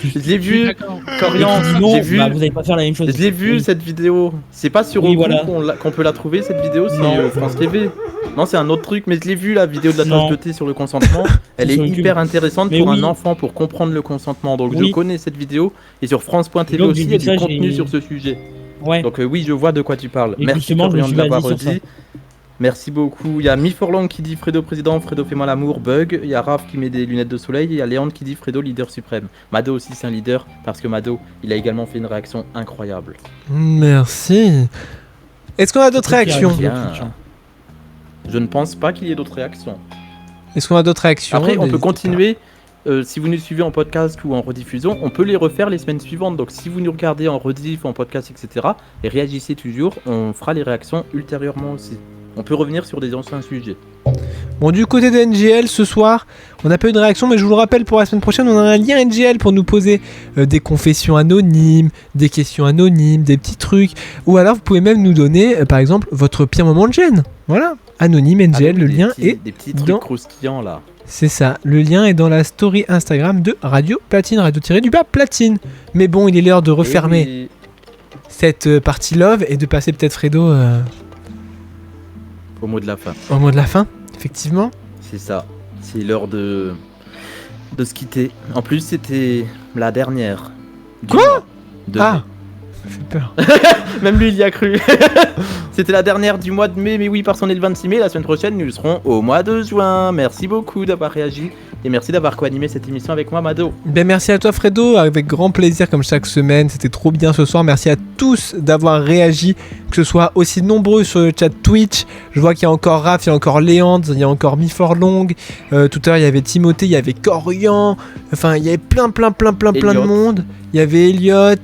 Je l'ai vu, D'accord. Corian, Et qui dit non, j'ai vu. bah, vous n'allez pas faire la même chose. Je l'ai vu Oui. cette vidéo. C'est pas sur Oui, Roku voilà. qu'on peut la trouver cette vidéo, c'est Non. France TV. Non, c'est un autre truc, mais je l'ai vu la vidéo de la Non. tasse de thé sur le consentement. Elle est sur YouTube. hyper intéressante Mais pour oui. un enfant pour comprendre le consentement. Donc Oui. je connais cette vidéo et sur France.tv Donc, aussi j'ai il y a vu du ça, contenu j'ai- sur ce sujet. Ouais. Donc oui, je vois de quoi tu parles. Et Merci justement, je me Corian suis de l'avoir basé sur redit. Merci beaucoup. Il y a Miforlang qui dit Fredo président, Fredo fais-moi l'amour, bug. Il y a Raph qui met des lunettes de soleil. Et il y a Léandre qui dit Fredo leader suprême. Mado aussi c'est un leader parce que Mado il a également fait une réaction incroyable. Merci. Est-ce qu'on a d'autres réactions? Bien. Je ne pense pas qu'il y ait d'autres réactions. Est-ce qu'on a d'autres réactions? Après, on peut N'hésitez continuer. Si vous nous suivez en podcast ou en rediffusion, on peut les refaire les semaines suivantes. Donc, si vous nous regardez en rediff, en podcast, etc., et réagissez toujours, on fera les réactions ultérieurement aussi. On peut revenir sur des anciens sujets. pas. Bon, du côté de NGL, ce soir, on n'a pas eu de réaction, mais je vous le rappelle, pour la semaine prochaine, on a un lien NGL pour nous poser des confessions anonymes, des questions anonymes, des petits trucs. Ou alors, vous pouvez même nous donner, par exemple, votre pire moment de gêne. Voilà, anonyme NGL, Avec le des lien petits- est des petits trucs dans... croustillants là. C'est ça, le lien est dans la story Instagram de Radio Platine, radio-du-bas Platine. Mais bon, il est l'heure de refermer Et cette partie love et de passer peut-être Fredo au mot de la fin. au mot de la fin, effectivement. C'est ça. C'est l'heure de se quitter. En plus, c'était la dernière. du mois de Ah, mai. ça fait peur. Même lui, il y a cru. C'était la dernière du mois de mai, mais oui, parce qu'on est le 26 mai. La semaine prochaine, nous serons au mois de juin. Merci beaucoup d'avoir réagi et merci d'avoir co-animé cette émission avec moi, Mado. Ben merci à toi Fredo, avec grand plaisir comme chaque semaine, c'était trop bien ce soir. Merci à tous d'avoir réagi, que ce soit aussi nombreux sur le chat Twitch. Je vois qu'il y a encore Raph, il y a encore Léandre, il y a encore Miforlong. Tout à l'heure il y avait Timothée, il y avait Corian. Enfin il y avait plein de Elliot. monde. Il y avait Elliot.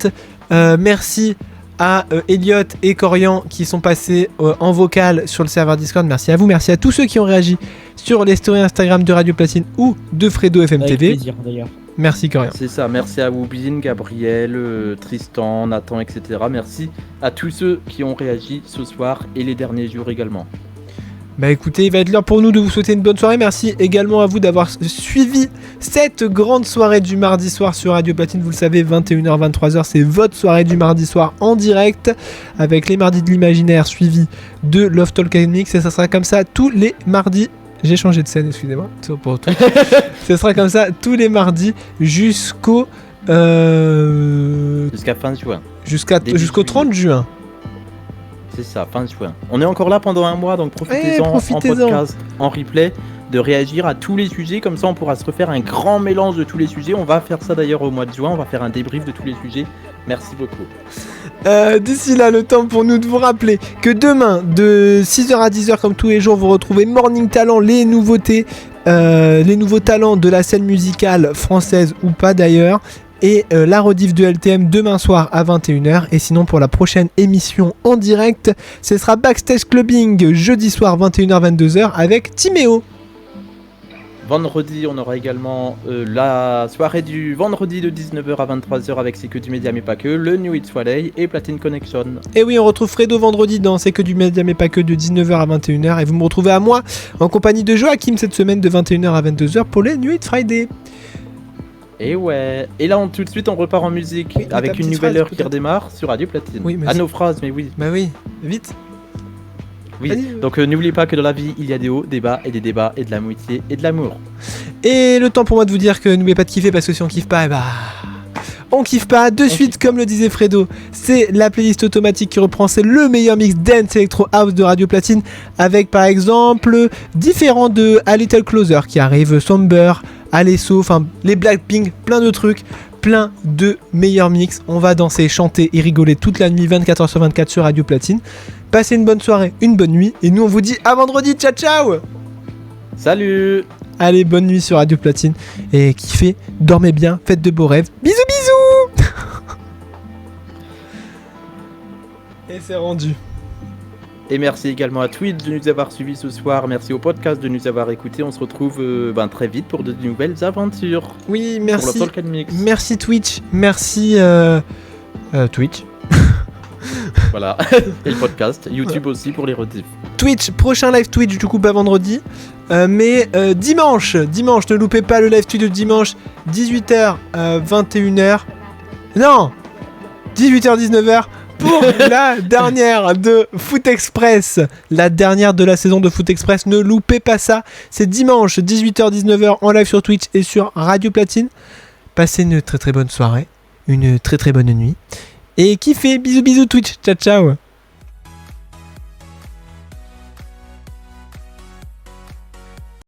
Merci à Elliot et Corian qui sont passés en vocal sur le serveur Discord. Merci à vous, merci à tous ceux qui ont réagi sur les stories Instagram de Radio Platine ou de Fredo FM Avec TV. plaisir d'ailleurs. Merci Corian. C'est ça, merci à Woubine, Gabriel, Tristan, Nathan, etc. Merci à tous ceux qui ont réagi ce soir et les derniers jours également. Bah écoutez, il va être l'heure pour nous de vous souhaiter une bonne soirée. Merci également à vous d'avoir suivi cette grande soirée du mardi soir sur Radio Platine. Vous le savez, 21h, 23h, c'est votre soirée du mardi soir en direct avec les mardis de l'imaginaire suivis de Love Talk and Mix. Et ça sera comme ça tous les mardis. J'ai changé de scène, excusez-moi. C'est pour tout. Ça sera comme ça tous les mardis jusqu'au Jusqu'à fin juin. jusqu'au Début 30 juin. C'est ça, fin juin. On est encore là pendant un mois, donc profitez-en profitez-en. en podcast, en replay, de réagir à tous les sujets. Comme ça, on pourra se refaire un grand mélange de tous les sujets. On va faire ça d'ailleurs au mois de juin. On va faire un débrief de tous les sujets. Merci beaucoup. D'ici là, le temps pour nous de vous rappeler que demain, de 6h à 10h, comme tous les jours, vous retrouvez Morning Talent, les nouveautés, les nouveaux talents de la scène musicale française ou pas d'ailleurs. Et la rediff de LTM demain soir à 21h. Et sinon, pour la prochaine émission en direct, ce sera Backstage Clubbing jeudi soir 21h-22h avec Timéo. Vendredi, on aura également la soirée du vendredi de 19h à 23h avec C'est que du média mais pas que, le New Hit Soleil et Platine Connection. Et oui, on retrouve Fredo vendredi dans C'est que du média mais pas que de 19h à 21h. Et vous me retrouvez à moi en compagnie de Joachim cette semaine de 21h à 22h pour les New Hit Friday. Et ouais. Et là, tout de suite, on repart en musique Oui, ta avec une petite nouvelle phrase, heure qui peut-être. redémarre sur Radio Platine. Oui, mais à c'est- nos phrases, mais oui. Bah oui, vite. Oui. Vas-y. Donc n'oubliez pas que dans la vie, il y a des hauts, des bas et des débats et de l'amitié et de l'amour. Et le temps pour moi de vous dire que n'oubliez pas de kiffer parce que si on kiffe pas, eh bah, On kiffe pas. De suite, comme le disait Fredo, c'est la playlist automatique qui reprend. C'est le meilleur mix dance electro house de Radio Platine, avec par exemple différents de A Little Closer qui arrive, Somber, Alesso, enfin les Blackpink, plein de trucs, plein de meilleurs mix. On va danser, chanter et rigoler toute la nuit, 24h/24 sur Radio Platine. Passez une bonne soirée, une bonne nuit, et nous on vous dit à vendredi. Ciao ciao. Salut. Allez, bonne nuit sur Radio Platine. Et kiffez, dormez bien, faites de beaux rêves. Bisous, bisous. Et c'est rendu. Et merci également à Twitch de nous avoir suivis ce soir. Merci au podcast de nous avoir écoutés. On se retrouve très vite pour de nouvelles aventures. Oui, Pour merci. le Talk & Mix. Merci Twitch. Merci Twitch. Voilà. Et le podcast. YouTube aussi pour les rediffs. Twitch, prochain live Twitch du coup pas vendredi. Mais dimanche, ne loupez pas le live Twitch de dimanche, 18h, 21h. Non 18h, 19h. Pour la dernière de Foot Express, la dernière de la saison de Foot Express, ne loupez pas ça, c'est dimanche 18h-19h en live sur Twitch et sur Radio Platine. Passez une très très bonne soirée, une très très bonne nuit et kiffez, bisous bisous Twitch, ciao ciao.